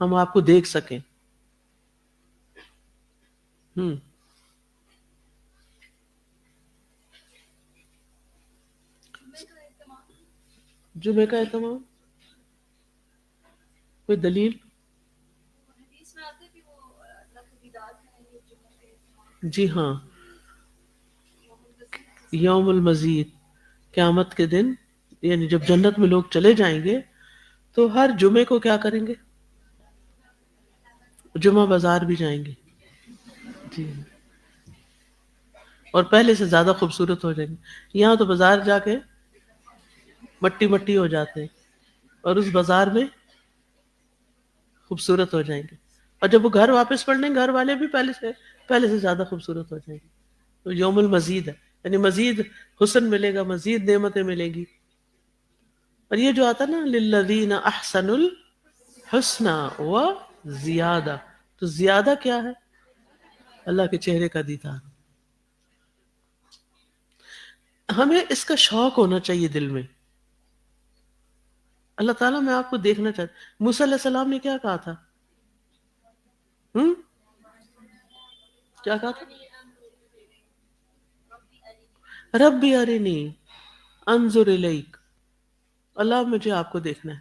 ہم آپ کو دیکھ سکیں. جمعے کا اہتمام کوئی دلیل؟ جی ہاں، یوم المزید، قیامت کے دن، یعنی جب جنت میں لوگ چلے جائیں گے تو ہر جمعے کو کیا کریں گے؟ جمعہ بازار بھی جائیں گے. جی، اور پہلے سے زیادہ خوبصورت ہو جائیں گے. یہاں تو بازار جا کے مٹی مٹی ہو جاتے ہیں، اور اس بازار میں خوبصورت ہو جائیں گے. اور جب وہ گھر واپس پڑھیں گھر والے بھی پہلے سے زیادہ خوبصورت ہو جائیں گے. تو یوم المزید ہے، یعنی مزید حسن ملے گا، مزید نعمتیں ملیں گی. اور یہ جو آتا نا للذین احسنوا الحسنى وزیادہ، تو زیادہ کیا ہے؟ اللہ کے چہرے کا دیدار. ہمیں اس کا شوق ہونا چاہیے دل میں. اللہ تعالیٰ میں آپ کو دیکھنا چاہتا. موسیٰ علیہ السلام نے کیا کہا تھا؟ کیا کہا تھا؟ ربی ارنی انظر الیک، اللہ مجھے آپ کو دیکھنا ہے.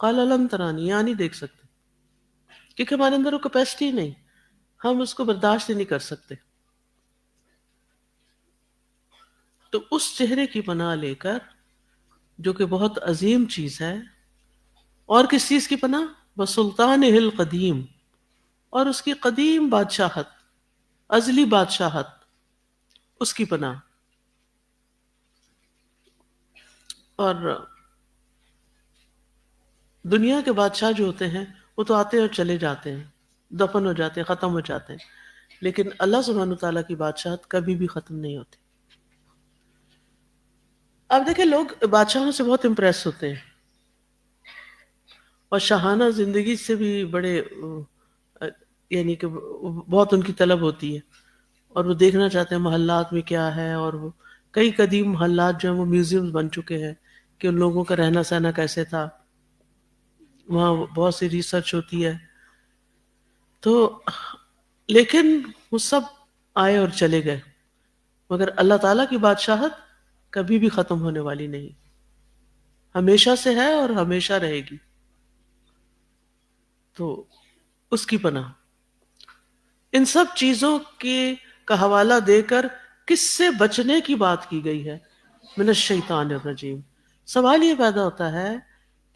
قال لن ترانی، یہاں نہیں دیکھ سکتے، کیونکہ ہمارے اندر وہ کیپیسٹی نہیں، ہم اس کو برداشت ہی نہیں کر سکتے. تو اس چہرے کی پناہ لے کر جو کہ بہت عظیم چیز ہے، اور کس چیز کی پناہ؟ بسلطانہ القدیم، اور اس کی قدیم بادشاہت، ازلی بادشاہت، اس کی پناہ. اور دنیا کے بادشاہ جو ہوتے ہیں وہ تو آتے اور چلے جاتے ہیں، دفن ہو جاتے ہیں، ختم ہو جاتے ہیں، لیکن اللہ سبحانہ تعالیٰ کی بادشاہت کبھی بھی ختم نہیں ہوتی. اب دیکھیں لوگ بادشاہوں سے بہت امپریس ہوتے ہیں، اور شاہانہ زندگی سے بھی بڑے یعنی کہ بہت ان کی طلب ہوتی ہے، اور وہ دیکھنا چاہتے ہیں محلات میں کیا ہے. اور وہ کئی قدیم محلات جو ہیں وہ میوزیم بن چکے ہیں کہ ان لوگوں کا رہنا سہنا کیسے تھا، وہاں بہت سی ریسرچ ہوتی ہے. تو لیکن وہ سب آئے اور چلے گئے، مگر اللہ تعالیٰ کی بادشاہت کبھی بھی ختم ہونے والی نہیں، ہمیشہ سے ہے اور ہمیشہ رہے گی. تو اس کی پناہ. ان سب چیزوں کا حوالہ دے کر کس سے بچنے کی بات کی گئی ہے؟ من الشیطان الرجیم. سوال یہ پیدا ہوتا ہے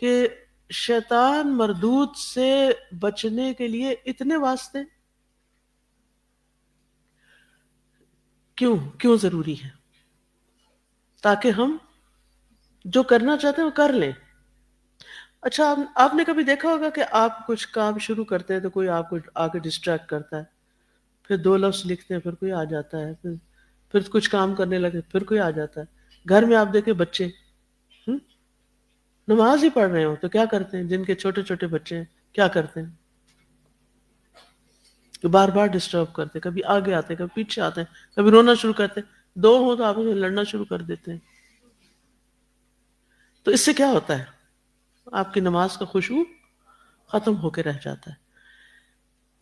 کہ شیطان مردود سے بچنے کے لیے اتنے واسطے کیوں ضروری ہے؟ تاکہ ہم جو کرنا چاہتے ہیں وہ کر لیں. اچھا، آپ نے کبھی دیکھا ہوگا کہ آپ کچھ کام شروع کرتے ہیں تو کوئی آپ کو آ کے ڈسٹریکٹ کرتا ہے، پھر 2 لفظ لکھتے ہیں، پھر کوئی آ جاتا ہے، پھر کچھ کام کرنے لگے، پھر کوئی آ جاتا ہے. گھر میں آپ دیکھیں بچے نماز ہی پڑھ رہے ہو تو کیا کرتے ہیں؟ جن کے چھوٹے چھوٹے بچے ہیں کیا کرتے ہیں؟ کہ بار بار ڈسٹرب کرتے، کبھی آگے آتے ہیں، کبھی پیچھے آتے ہیں، کبھی رونا شروع کرتے ہیں. 2 ہوں تو آپ میں لڑنا شروع کر دیتے ہیں. تو اس سے کیا ہوتا ہے؟ آپ کی نماز کا خشوع ختم ہو کے رہ جاتا ہے.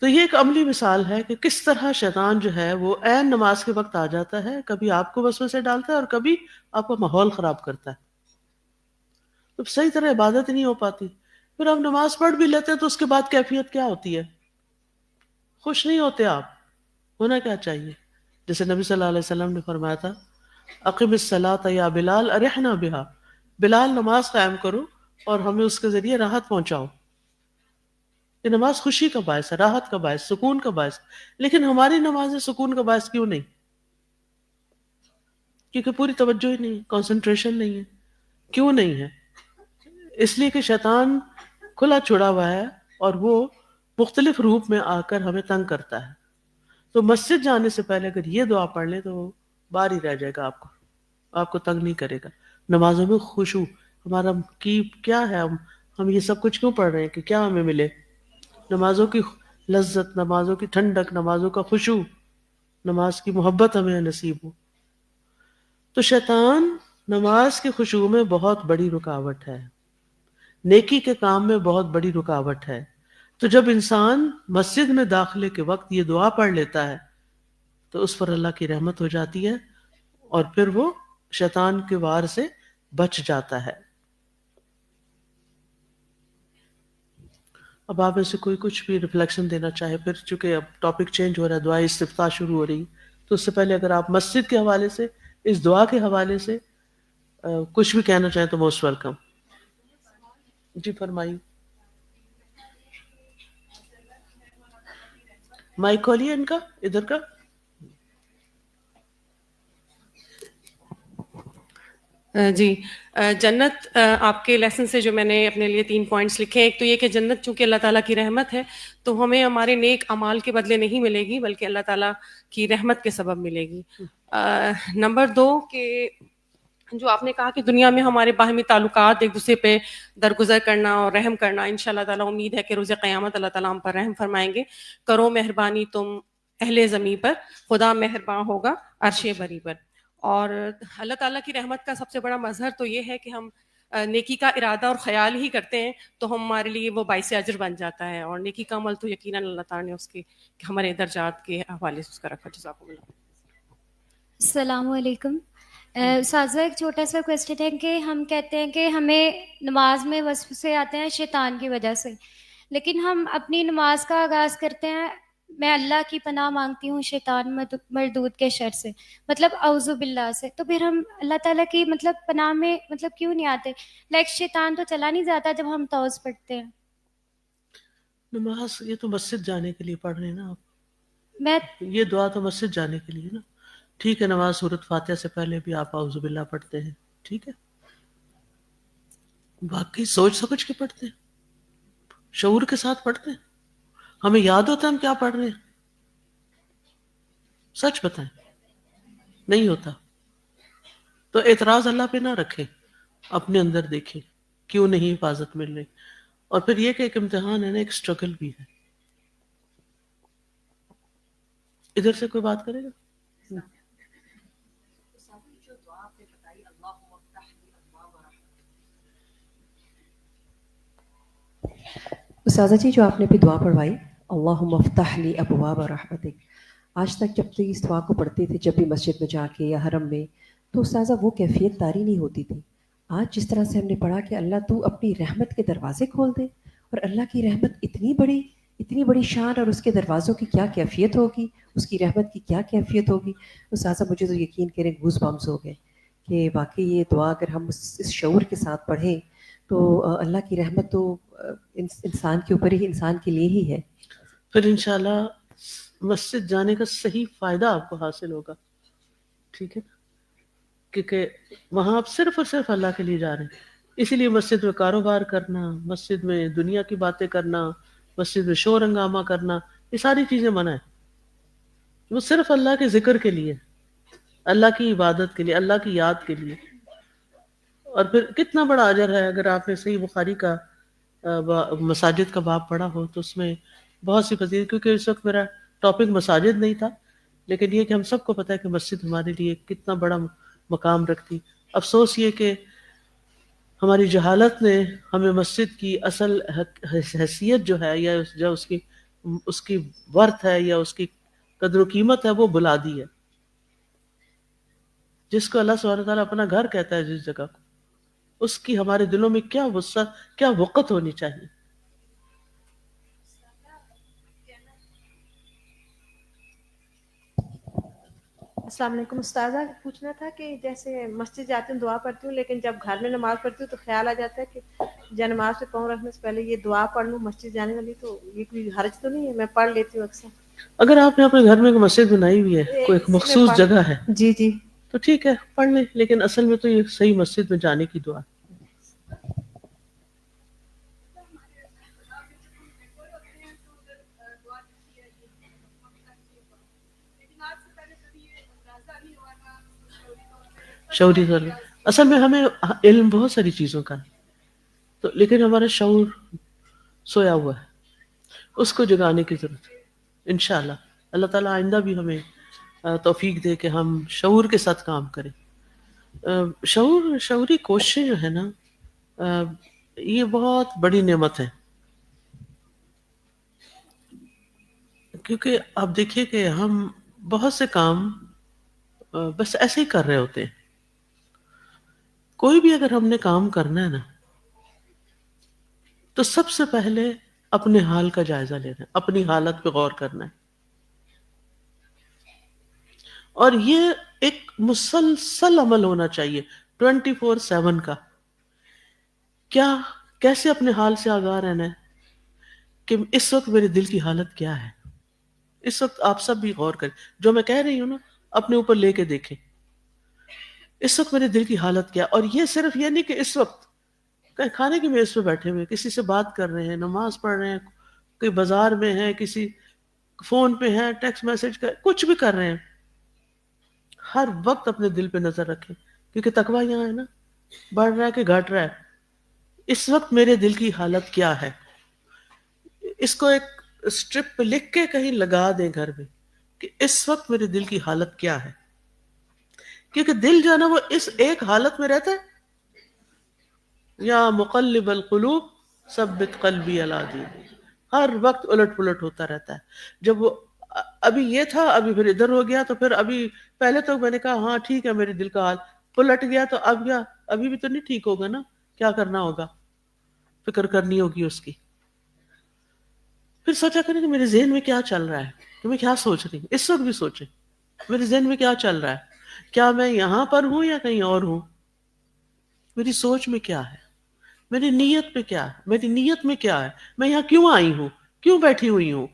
تو یہ ایک عملی مثال ہے کہ کس طرح شیطان جو ہے وہ عین نماز کے وقت آ جاتا ہے، کبھی آپ کو وسوسے ڈالتا ہے اور کبھی آپ کا ماحول خراب کرتا ہے. تو صحیح طرح عبادت نہیں ہو پاتی. پھر آپ نماز پڑھ بھی لیتے ہیں تو اس کے بعد کیفیت کیا ہوتی ہے؟ خوش نہیں ہوتے آپ. ہونا کیا چاہیے؟ جیسے نبی صلی اللہ علیہ وسلم نے فرمایا تھا اقم الصلاۃ یا بلال ارحنا بہا، بلال نماز قائم کرو اور ہمیں اس کے ذریعے راحت پہنچاؤ. یہ نماز خوشی کا باعث ہے، راحت کا باعث، سکون کا باعث. لیکن ہماری نمازیں سکون کا باعث کیوں نہیں؟ کیونکہ پوری توجہ ہی نہیں، کنسنٹریشن نہیں ہے. کیوں نہیں ہے؟ اس لیے کہ شیطان کھلا چھڑا ہوا ہے اور وہ مختلف روپ میں آ کر ہمیں تنگ کرتا ہے. تو مسجد جانے سے پہلے اگر یہ دعا پڑھ لیں تو وہ باہر ہی رہ جائے گا، آپ کو تنگ نہیں کرے گا. نمازوں میں خشوع ہمارا کی کیا ہے؟ ہم یہ سب کچھ کیوں پڑھ رہے ہیں کہ کیا ہمیں ملے؟ نمازوں کی لذت، نمازوں کی ٹھنڈک، نمازوں کا خشوع، نماز کی محبت ہمیں نصیب ہو. تو شیطان نماز کے خشوع میں بہت بڑی رکاوٹ ہے، نیکی کے کام میں بہت بڑی رکاوٹ ہے. تو جب انسان مسجد میں داخلے کے وقت یہ دعا پڑھ لیتا ہے تو اس پر اللہ کی رحمت ہو جاتی ہے اور پھر وہ شیطان کے وار سے بچ جاتا ہے. اب آپ میں سے کوئی کچھ بھی ریفلیکشن دینا چاہے، پھر چونکہ اب ٹاپک چینج ہو رہا ہے، دعائے استفتاح شروع ہو رہی، تو اس سے پہلے اگر آپ مسجد کے حوالے سے، اس دعا کے حوالے سے کچھ بھی کہنا چاہیں تو موسٹ ویلکم. جی فرمائیے. مائک کھولیے ان کا، ادھر کا.
جی جنت، آپ کے لیسن سے جو میں نے اپنے لیے 3 پوائنٹس لکھے ہیں. ایک تو یہ کہ جنت چونکہ اللہ تعالیٰ کی رحمت ہے تو ہمیں ہمارے نیک اعمال کے بدلے نہیں ملے گی بلکہ اللہ تعالیٰ کی رحمت کے سبب ملے گی. نمبر 2 کہ جو آپ نے کہا کہ دنیا میں ہمارے باہمی تعلقات ایک دوسرے پہ درگزر کرنا اور رحم کرنا، انشاءاللہ تعالیٰ امید ہے کہ روز قیامت اللہ تعالیٰ ہم پر رحم فرمائیں گے. کرو مہربانی تم اہل زمین پر، خدا مہرباں ہوگا عرش بری پر. اور اللہ تعالیٰ کی رحمت کا سب سے بڑا مظہر تو یہ ہے کہ ہم نیکی کا ارادہ اور خیال ہی کرتے ہیں تو ہمارے لیے وہ باعث اجر بن جاتا ہے، اور نیکی کا عمل تو یقیناً اللہ تعالیٰ نے اس کے ہمارے درجات کے حوالے سے اس کا رکھا. جزاکم اللہ.
السلام علیکم. سازا ایک چھوٹا سا کویسچن ہے کہ ہم کہتے ہیں کہ ہمیں نماز میں وسوسے آتے ہیں شیطان کی وجہ سے، لیکن ہم اپنی نماز کا آغاز کرتے ہیں میں اللہ کی پناہ مانگتی ہوں شیطان مردود کے شر سے، مطلب اعوذ باللہ سے. تو پھر ہم اللہ تعالیٰ کی مطلب پناہ میں مطلب کیوں نہیں آتے؟ لائک شیطان تو چلا نہیں جاتا جب ہم توز پڑھتے ہیں.
نماز یہ تو مسجد جانے کے لیے پڑھ رہے ہیں نا آپ،
میں
یہ دعا تو مسجد جانے کے لیے نا. ٹھیک ہے، نماز سورۃ فاتحہ سے پہلے بھی آپ اعوذ باللہ پڑھتے ہیں، ٹھیک ہے. باقی سوچ سمجھ کے پڑھتے ہیں، شعور کے ساتھ پڑھتے ہیں، ہمیں یاد ہوتا ہے ہم کیا پڑھ رہے ہیں؟ سچ بتائیں. نہیں ہوتا تو اعتراض اللہ پہ نہ رکھیں، اپنے اندر دیکھیں کیوں نہیں حفاظت مل رہی. اور پھر یہ کہ ایک امتحان ہے نا، ایک اسٹرگل بھی ہے. ادھر سے کوئی بات کرے گا؟
استاذہ جی، جو آپ نے بھی دعا پڑھوائی اللہم افتح لی ابواب رحمتک، آج تک جب تک اس دعا کو پڑھتے تھے جب بھی مسجد میں جا کے یا حرم میں، تو استاذہ وہ کیفیت طاری نہیں ہوتی تھی. آج جس طرح سے ہم نے پڑھا کہ اللہ تو اپنی رحمت کے دروازے کھول دے، اور اللہ کی رحمت اتنی بڑی شان، اور اس کے دروازوں کی کیا کیفیت ہوگی، اس کی رحمت کی کیا کیفیت ہوگی. استاذہ مجھے تو یقین کریں گوز بمز ہو گئے کہ واقعی یہ دعا اگر ہم اس شعور کے ساتھ پڑھیں تو اللہ کی رحمت تو انسان کے اوپر ہی، انسان کے لیے ہی ہے.
پھر انشاءاللہ مسجد جانے کا صحیح فائدہ آپ کو حاصل ہوگا، ٹھیک ہے، کیونکہ وہاں آپ صرف اور صرف اللہ کے لیے جا رہے ہیں. اسی لیے مسجد میں کاروبار کرنا، مسجد میں دنیا کی باتیں کرنا، مسجد میں شور ہنگامہ کرنا، یہ ساری چیزیں منع ہے. وہ صرف اللہ کے ذکر کے لیے، اللہ کی عبادت کے لیے، اللہ کی یاد کے لیے. اور پھر کتنا بڑا اجر ہے اگر آپ نے صحیح بخاری کا مساجد کا باب پڑھا ہو تو اس میں بہت سی فضیلت، کیونکہ اس وقت میرا ٹاپک مساجد نہیں تھا، لیکن یہ کہ ہم سب کو پتہ ہے کہ مسجد ہمارے لیے کتنا بڑا مقام رکھتی. افسوس یہ کہ ہماری جہالت نے ہمیں مسجد کی اصل حیثیت جو ہے، یا جو اس کی ورتھ ہے یا اس کی قدر و قیمت ہے، وہ بلا دی ہے. جس کو اللہ سبحانہ وتعالیٰ اپنا گھر کہتا ہے، جس جگہ کو، اس کی ہمارے دلوں میں کیا وسعت، کیا وقت ہونی چاہیے.
السلام علیکم. استاذہ پوچھنا تھا کہ جیسے مسجد جاتی ہوں دعا پڑھتی ہوں، لیکن جب گھر میں نماز پڑھتی ہوں تو خیال آ جاتا ہے کہ جب نماز پہ پاؤں رکھنے سے پہلے یہ دعا پڑھ لوں مسجد جانے والی، تو یہ کوئی حرج تو نہیں ہے؟ میں پڑھ لیتی ہوں اکثر.
اگر آپ نے اپنے گھر میں ایک مسجد بنائی ہوئی ہے، کوئی ایک مخصوص جگہ ہے،
جی جی
تو ٹھیک ہے پڑھ لیں، لیکن اصل میں تو یہ صحیح مسجد میں جانے کی دعا ہے. شعوری ضرورت، اصل میں ہمیں علم بہت ساری چیزوں کا ہے. تو لیکن ہمارا شعور سویا ہوا ہے، اس کو جگانے کی ضرورت ہے انشاءاللہ۔ اللہ تعالیٰ آئندہ بھی ہمیں توفیق دے کہ ہم شعور کے ساتھ کام کریں۔ شعوری کوششیں جو ہے نا، یہ بہت بڑی نعمت ہے، کیونکہ آپ دیکھیے کہ ہم بہت سے کام بس ایسے ہی کر رہے ہوتے ہیں۔ کوئی بھی اگر ہم نے کام کرنا ہے نا، تو سب سے پہلے اپنے حال کا جائزہ لینا ہے، اپنی حالت پہ غور کرنا ہے، اور یہ ایک مسلسل عمل ہونا چاہیے 24/7 کا۔ کیا کیسے اپنے حال سے آگاہ رہنا ہے کہ اس وقت میرے دل کی حالت کیا ہے۔ اس وقت آپ سب بھی غور کریں، جو میں کہہ رہی ہوں نا اپنے اوپر لے کے دیکھیں، اس وقت میرے دل کی حالت کیا۔ اور یہ صرف یہ نہیں کہ اس وقت کہیں کھانے کی میز پہ بیٹھے ہوئے کسی سے بات کر رہے ہیں، نماز پڑھ رہے ہیں، کوئی بازار میں ہے، کسی فون پہ ہے، ٹیکسٹ میسج کر، کچھ بھی کر رہے ہیں، ہر وقت اپنے دل پہ نظر رکھیں، کیونکہ تقویٰ یہاں ہے نا، بڑھ رہا ہے کہ گھٹ رہا ہے۔ اس وقت میرے دل کی حالت کیا ہے، اس کو ایک اسٹرپ پہ لکھ کے کہیں لگا دیں گھر میں کہ اس وقت میرے دل کی حالت کیا ہے، کیونکہ دل جو ہے نا وہ اس ایک حالت میں رہتا ہے، یا مقلب القلوب ثبت قلبی علی دینک، ہر وقت الٹ پلٹ ہوتا رہتا ہے۔ جب وہ ابھی یہ تھا، ابھی پھر ادھر ہو گیا، تو پھر ابھی پہلے تو میں نے کہا ہاں ٹھیک ہے میرے دل کا حال، پلٹ گیا تو اب کیا، ابھی بھی تو نہیں ٹھیک ہوگا نا، کیا کرنا ہوگا، فکر کرنی ہوگی اس کی۔ پھر سوچا کریں کہ میرے ذہن میں کیا چل رہا ہے، کہ میں کیا سوچ رہی ہوں، اس وقت بھی سوچیں میرے ذہن میں کیا چل رہا ہے، کیا میں یہاں پر ہوں یا کہیں اور ہوں، میری سوچ میں کیا ہے، میری نیت میں کیا ہے، میری نیت میں کیا ہے، میں یہاں کیوں آئی ہوں، کیوں بیٹھی ہوئی ہوں،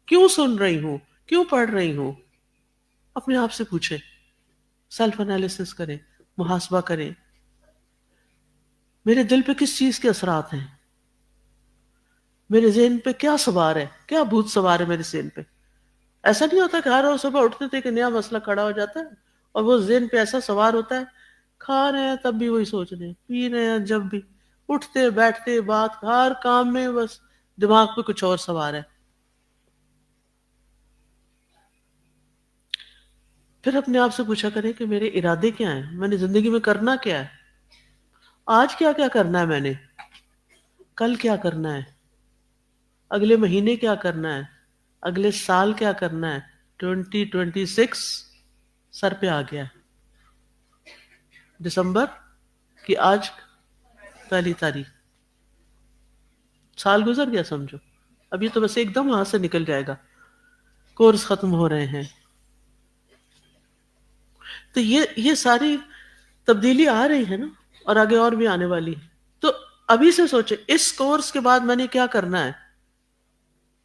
کیوں سن رہی ہوں، کیوں پڑھ رہی ہوں۔ اپنے آپ سے پوچھیں، سیلف انالیسس کریں، محاسبہ کریں، میرے دل پہ کس چیز کے اثرات ہیں، میرے ذہن پہ کیا سوار ہے، کیا بھوت سوار ہے میرے ذہن پہ۔ ایسا نہیں ہوتا کہ ہر روز صبح اٹھتے تھے کہ نیا مسئلہ کھڑا ہو جاتا ہے اور وہ ذہن پہ ایسا سوار ہوتا ہے، کھا رہے ہیں تب بھی وہی سوچ رہے ہیں، پی رہے ہیں جب بھی، اٹھتے بیٹھتے بات، ہر کام میں بس دماغ پہ کچھ اور سوار ہے۔ پھر اپنے آپ سے پوچھا کریں کہ میرے ارادے کیا ہیں، میں نے زندگی میں کرنا کیا ہے، آج کیا کیا کرنا ہے، میں نے کل کیا کرنا ہے، اگلے مہینے کیا کرنا ہے، اگلے سال کیا کرنا ہے۔ 2026 سر پہ آ گیا، دسمبر کی آج 1 تاریخ، سال گزر گیا سمجھو، اب یہ تو بس ایک دم وہاں سے نکل جائے گا، کورس ختم ہو رہے ہیں۔ تو یہ ساری تبدیلی آ رہی ہے نا، اور آگے اور بھی آنے والی ہے۔ تو ابھی سے سوچیں اس کورس کے بعد میں نے کیا کرنا ہے،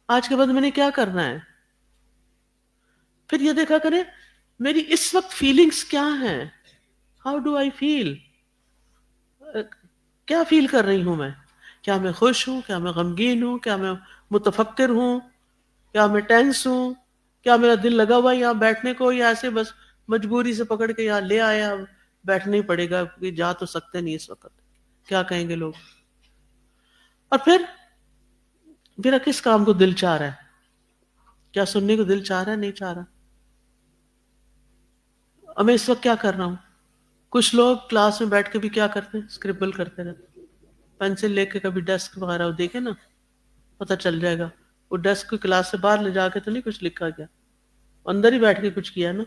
آج کے بعد میں نے کیا کرنا ہے۔ پھر یہ دیکھا کریں میری اس وقت فیلنگز کیا ہیں، ہاؤ ڈو آئی فیل، کیا فیل کر رہی ہوں میں، کیا میں خوش ہوں، کیا میں غمگین ہوں، کیا میں متفکر ہوں، کیا میں ٹینس ہوں، کیا میرا دل لگا ہوا ہے یہاں بیٹھنے کو، یا ایسے بس مجبوری سے پکڑ کے یہاں لے آیا، بیٹھنا ہی پڑے گا کہ جا تو سکتے نہیں اس وقت، کیا کہیں گے لوگ۔ اور پھر میرا کس کام کو دل چاہ رہا ہے، کیا سننے کو دل چاہ رہا ہے، نہیں چاہ رہا، اور میں اس وقت کیا کر رہا ہوں۔ کچھ لوگ کلاس میں بیٹھ کے بھی کیا کرتے ہیں، اسکربل کرتے رہتے، پینسل لے کے کبھی ڈیسک وغیرہ وہ دیکھے نا، پتہ چل جائے گا وہ ڈیسک کو کلاس سے باہر لے جا کے تو نہیں کچھ لکھا گیا، اندر ہی بیٹھ کے کچھ کیا نا۔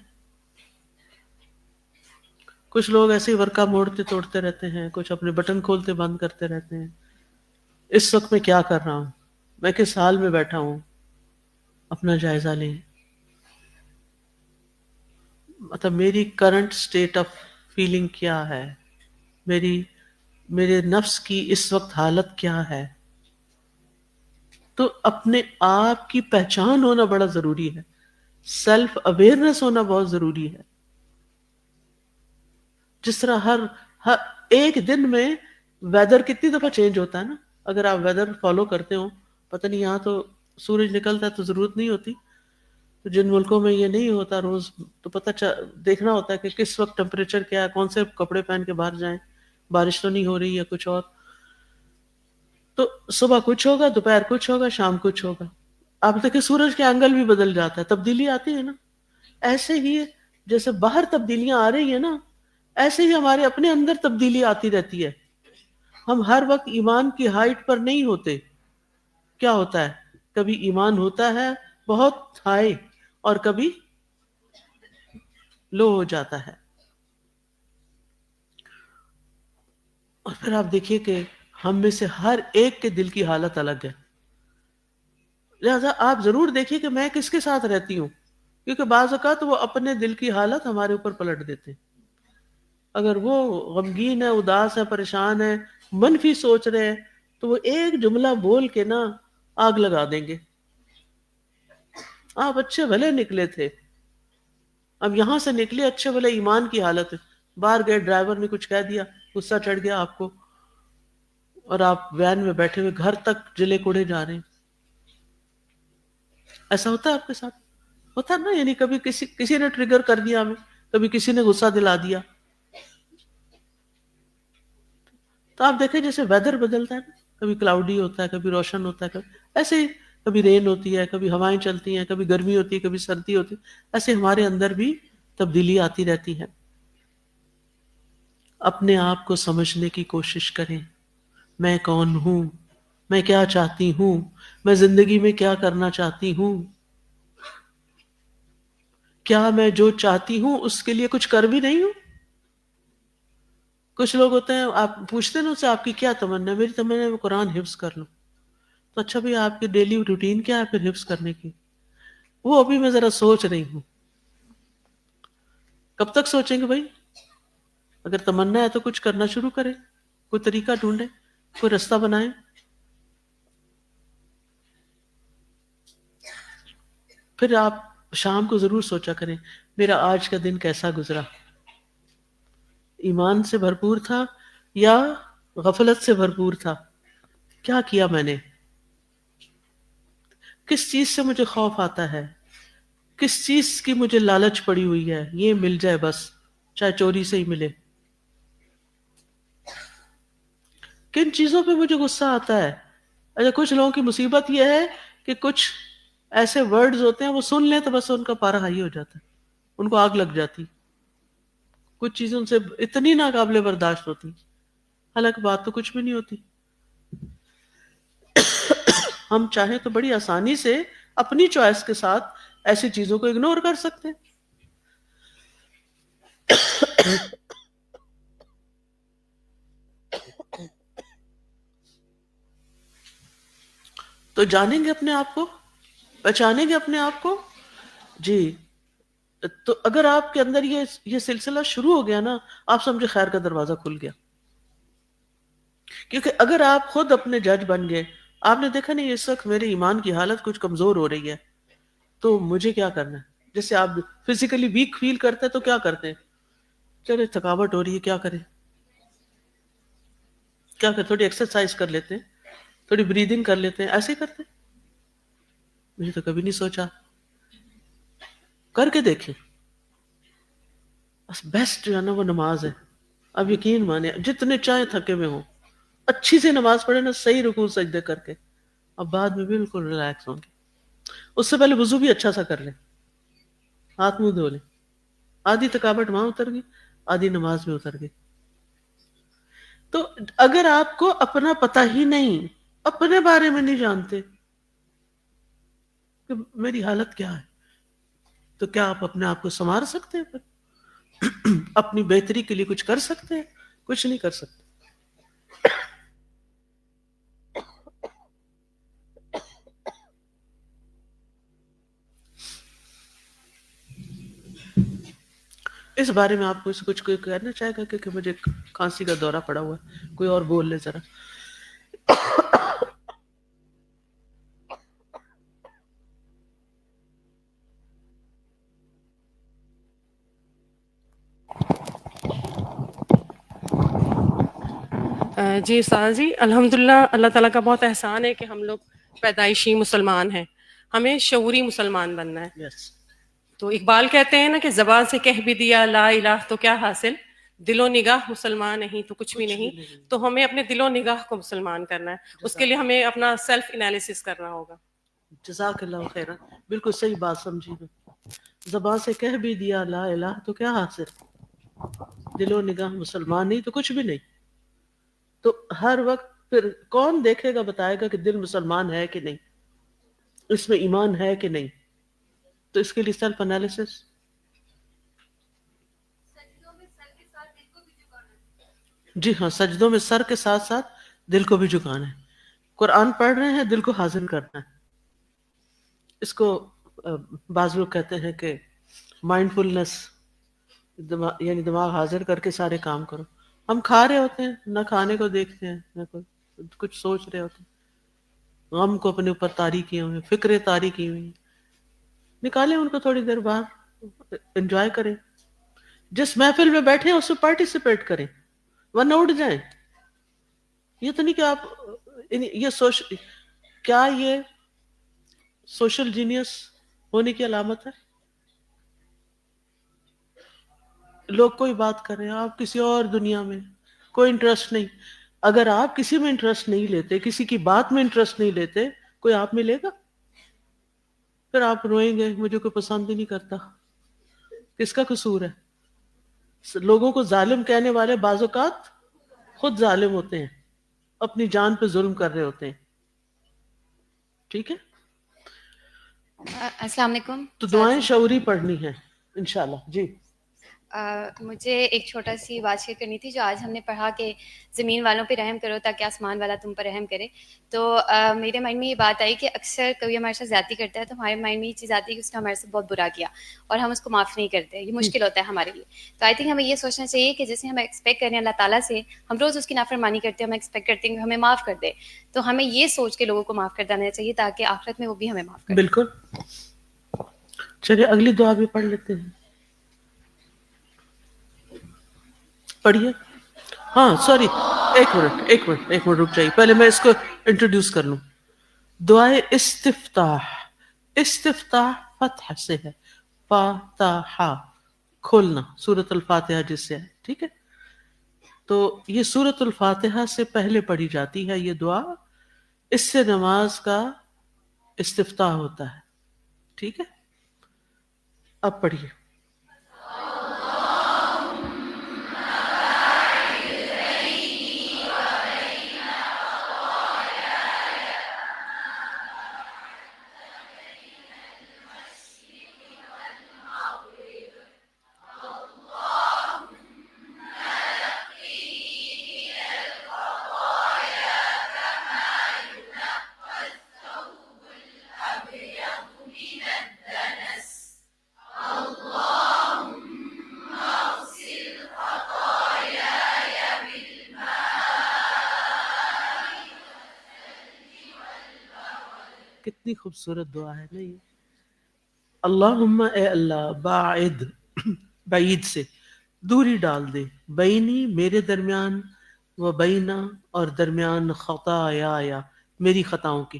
کچھ لوگ ایسے ہی ورقہ موڑتے توڑتے رہتے ہیں، کچھ اپنے بٹن کھولتے بند کرتے رہتے ہیں۔ اس وقت میں کیا کر رہا ہوں، میں کس حال میں بیٹھا ہوں، اپنا جائزہ لیں۔ مطلب میری کرنٹ سٹیٹ آف فیلنگ کیا ہے، میرے نفس کی اس وقت حالت کیا ہے۔ تو اپنے آپ کی پہچان ہونا بڑا ضروری ہے، سیلف اویئرنیس ہونا بہت ضروری ہے۔ جس طرح ہر ایک دن میں ویدر کتنی دفعہ چینج ہوتا ہے نا، اگر آپ ویدر فالو کرتے ہو، پتہ نہیں یہاں تو سورج نکلتا ہے تو ضرورت نہیں ہوتی، تو جن ملکوں میں یہ نہیں ہوتا روز، تو دیکھنا ہوتا ہے کہ کس وقت ٹمپریچر کیا ہے، کون سے کپڑے پہن کے باہر جائیں، بارش تو نہیں ہو رہی ہے کچھ اور۔ تو صبح کچھ ہوگا، دوپہر کچھ ہوگا، شام کچھ ہوگا. آپ دیکھیں سورج کے اینگل بھی بدل جاتا ہے، تبدیلی آتی ہے نا. ایسے ہی جیسے باہر تبدیلیاں آ رہی ہیں نا، ایسے ہی ہمارے اپنے اندر تبدیلی آتی رہتی ہے. ہم ہر وقت ایمان کی ہائٹ پر نہیں ہوتے. کیا ہوتا ہے، کبھی ایمان ہوتا ہے بہت ہائی اور کبھی لو ہو جاتا ہے. اور پھر آپ دیکھیے کہ ہم میں سے ہر ایک کے دل کی حالت الگ ہے. لہذا آپ ضرور دیکھیے کہ میں کس کے ساتھ رہتی ہوں، کیونکہ بعض اوقات وہ اپنے دل کی حالت ہمارے اوپر پلٹ دیتے ہیں. اگر وہ غمگین ہے، اداس ہے، پریشان ہے، منفی سوچ رہے ہیں، تو وہ ایک جملہ بول کے نا آگ لگا دیں گے. آپ اچھے بھلے نکلے تھے، اب یہاں سے نکلے اچھے بھلے ایمان کی حالت ہے، باہر گئے ڈرائیور نے کچھ کہہ دیا، غصہ چڑھ گیا آپ کو، اور آپ وین میں بیٹھے ہوئے گھر تک جلے کوڑے جا رہے ہیں. ایسا ہوتا ہے آپ کے ساتھ؟ ہوتا ہے نا. یعنی کبھی کسی نے ٹریگر کر دیا ہمیں، کبھی کسی نے غصہ دلا دیا. تو آپ دیکھیں جیسے ویدر بدلتا ہے نا، کبھی کلاؤڈی ہوتا ہے، کبھی روشن ہوتا ہے، ایسے ہی کبھی رین ہوتی ہے، کبھی ہوائیں چلتی ہیں، کبھی گرمی ہوتی ہے، کبھی سردی ہوتی ہے. ایسے ہمارے اندر بھی تبدیلی آتی رہتی ہے. اپنے آپ کو سمجھنے کی کوشش کریں. میں کون ہوں؟ میں کیا چاہتی ہوں؟ میں زندگی میں کیا کرنا چاہتی ہوں؟ کیا میں جو چاہتی ہوں اس کے لیے کچھ کر بھی نہیں ہوں؟ کچھ لوگ ہوتے ہیں، آپ پوچھتے ہیں نا اسے آپ کی کیا تمنا ہے؟ میری تمنا ہے میں قرآن حفظ کر لوں. تو اچھا بھئی آپ کی ڈیلی روٹین کیا ہے پھر حفظ کرنے کی؟ وہ ابھی میں ذرا سوچ رہی ہوں. کب تک سوچیں گے بھائی؟ اگر تمنا ہے تو کچھ کرنا شروع کریں، کوئی طریقہ ڈھونڈیں، کوئی رستہ بنائیں. پھر آپ شام کو ضرور سوچا کریں میرا آج کا دن کیسا گزرا، ایمان سے بھرپور تھا یا غفلت سے بھرپور تھا؟ کیا کیا میں نے؟ کس چیز سے مجھے خوف آتا ہے؟ کس چیز کی مجھے لالچ پڑی ہوئی ہے، یہ مل جائے بس، چاہے چوری سے ہی ملے؟ کن چیزوں پہ مجھے غصہ آتا ہے؟ اچھا کچھ لوگوں کی مصیبت یہ ہے کہ کچھ ایسے ورڈز ہوتے ہیں وہ سن لیں تو بس ان کا پارا ہائی ہو جاتا ہے، ان کو آگ لگ جاتی. کچھ چیزیں ان سے اتنی ناقابل برداشت ہوتی، حالانکہ بات تو کچھ بھی نہیں ہوتی. ہم چاہیں تو بڑی آسانی سے اپنی چوائس کے ساتھ ایسی چیزوں کو اگنور کر سکتے ہیں. تو جانیں گے اپنے آپ کو، پہچانیں گے اپنے آپ کو. جی تو اگر آپ کے اندر یہ سلسلہ شروع ہو گیا نا، آپ سمجھے خیر کا دروازہ کھل گیا. کیونکہ اگر آپ خود اپنے جج بن گئے، آپ نے دیکھا نہیں اس وقت میرے ایمان کی حالت کچھ کمزور ہو رہی ہے، تو مجھے کیا کرنا ہے؟ جیسے آپ فزیکلی ویک فیل کرتے ہیں تو کیا کرتے ہیں؟ چلے تھکاوٹ ہو رہی ہے، کیا کریں؟ کیا کریں؟ تھوڑی ایکسرسائز کر لیتے ہیں، تھوڑی بریدنگ کر لیتے ہیں، ایسے ہی کرتے ہیں. مجھے تو کبھی نہیں سوچا. کر کے دیکھیں. بس بیسٹ جو ہے نا وہ نماز ہے. اب یقین مانے جتنے چاہے تھکے ہوئے ہوں، اچھی سے نماز پڑھے نا، صحیح رکوع سجدے کر کے، اب بعد میں بالکل ریلیکس ہوں گے. اس سے پہلے وضو بھی اچھا سا کر لیں، ہاتھ منہ دھو لیں. آدھی تھکاوٹ وہاں اتر گئی، آدھی نماز میں اتر گئی. تو اگر آپ کو اپنا پتہ ہی نہیں، اپنے بارے میں نہیں جانتے کہ میری حالت کیا ہے، تو کیا آپ اپنے آپ کو سنوار سکتے ہیں؟ پھر اپنی بہتری کے لیے کچھ کر سکتے ہیں؟ کچھ نہیں کر سکتے. اس بارے میں آپ کو کچھ کوئی کہنا چاہے گا کہ مجھے کھانسی کا دورہ پڑا ہوا ہے؟ کوئی اور بول لے ذرا.
جی استاد جی، الحمدللہ اللہ تعالیٰ کا بہت احسان ہے کہ ہم لوگ پیدائشی مسلمان ہیں. ہمیں شعوری مسلمان بننا ہے.
یس.
تو اقبال کہتے ہیں نا کہ زبان سے کہہ بھی دیا لا الہ تو کیا حاصل، دل و نگاہ مسلمان نہیں تو کچھ بھی نہیں. تو ہمیں اپنے دل و نگاہ کو مسلمان کرنا ہے, اس کے لیے ہمیں اپنا سیلف انالیسس کرنا ہوگا.
جزاک اللہ خیرا. بالکل صحیح بات سمجھی میں. زبان سے کہہ بھی دیا لا الہ تو کیا حاصل, دل و نگاہ مسلمان نہیں تو کچھ بھی نہیں. تو ہر وقت پھر کون دیکھے گا, بتائے گا کہ دل مسلمان ہے کہ نہیں, اس میں ایمان ہے کہ نہیں. تو اس کے لیے سیلف انالیسس. جی ہاں, سجدوں میں سر کے ساتھ ساتھ دل کو بھی جھکانا ہے. قرآن پڑھ رہے ہیں, دل کو حاضر کرنا ہے. اس کو بعض لوگ کہتے ہیں کہ مائنڈ فلنس, یعنی دماغ حاضر کر کے سارے کام کرو. ہم کھا رہے ہوتے ہیں, نہ کھانے کو دیکھتے ہیں, نہ کچھ سوچ رہے ہوتے ہیں, غم کو اپنے اوپر طاری کیے ہوئے, فکریں طاری کی ہوئی, نکالیں ان کو تھوڑی دیر باہر, انجوائے کریں. جس محفل میں بیٹھے ہیں اس میں پارٹیسپیٹ کریں, ورنہ اٹھ جائیں. یہ تو نہیں کہ آپ یہ کیا یہ سوشل جینیس ہونے کی علامت ہے؟ لوگ کوئی بات کر رہے ہیں, آپ کسی اور دنیا میں, کوئی انٹرسٹ نہیں. اگر آپ کسی میں انٹرسٹ نہیں لیتے, کسی کی بات میں انٹرسٹ نہیں لیتے, کوئی آپ میں لے گا؟ پھر آپ روئیں گے مجھے کوئی پسند ہی نہیں کرتا. کس کا قصور ہے؟ لوگوں کو ظالم کہنے والے بعض اوقات خود ظالم ہوتے ہیں, اپنی جان پہ ظلم کر رہے ہوتے ہیں. ٹھیک ہے,
السلام علیکم.
تو دعائیں شعوری پڑھنی ہیں انشاءاللہ. جی
مجھے ایک چھوٹا سی بات شیئر کرنی تھی. جو آج ہم نے پڑھا کہ زمین والوں پہ رحم کرو تاکہ آسمان والا تم پر رحم کرے, تو میرے مائنڈ میں یہ بات آئی کہ اکثر کوئی ہمارے ساتھ زیادتی کرتا ہے تو ہمارے مائنڈ میں یہ چیز آتی ہے کہ اس نے ہمارے ساتھ بہت برا کیا اور ہم اس کو معاف نہیں کرتے. یہ مشکل ہوتا ہے ہمارے لیے. تو آئی تھنک ہمیں یہ سوچنا چاہیے کہ جیسے ہم ایکسپیکٹ کریں اللہ تعالیٰ سے, ہم روز اس کی نافرمانی کرتے ہیں, ہم ایکسپیکٹ کرتے ہیں کہ ہمیں معاف کر دے, تو ہمیں یہ سوچ کے لوگوں کو معاف کر دینا چاہیے تاکہ آخرت میں وہ بھی ہمیں معاف کرے.
بالکل. چلیے اگلی دعا بھی پڑھ لیتے ہیں. پڑھیے. ہاں سوری, ایک منٹ رک جائیے, پہلے میں اس کو انٹروڈیوس کر لوں. دعائے استفتاح, استفتاح فتح سے ہے, فاتحہ کھولنا, سورۃ الفاتحہ جس سے ہے. ٹھیک ہے, تو یہ سورۃ الفاتحہ سے پہلے پڑھی جاتی ہے یہ دعا, اس سے نماز کا استفتاح ہوتا ہے. ٹھیک ہے, اب پڑھیے. کتنی خوبصورت دعا ہے نہیں؟ اللہم اے اللہ, باعد بعید سے دوری ڈال دے, بینی میرے درمیان, و بینا اور درمیان, خطایا میری خطاؤں کی,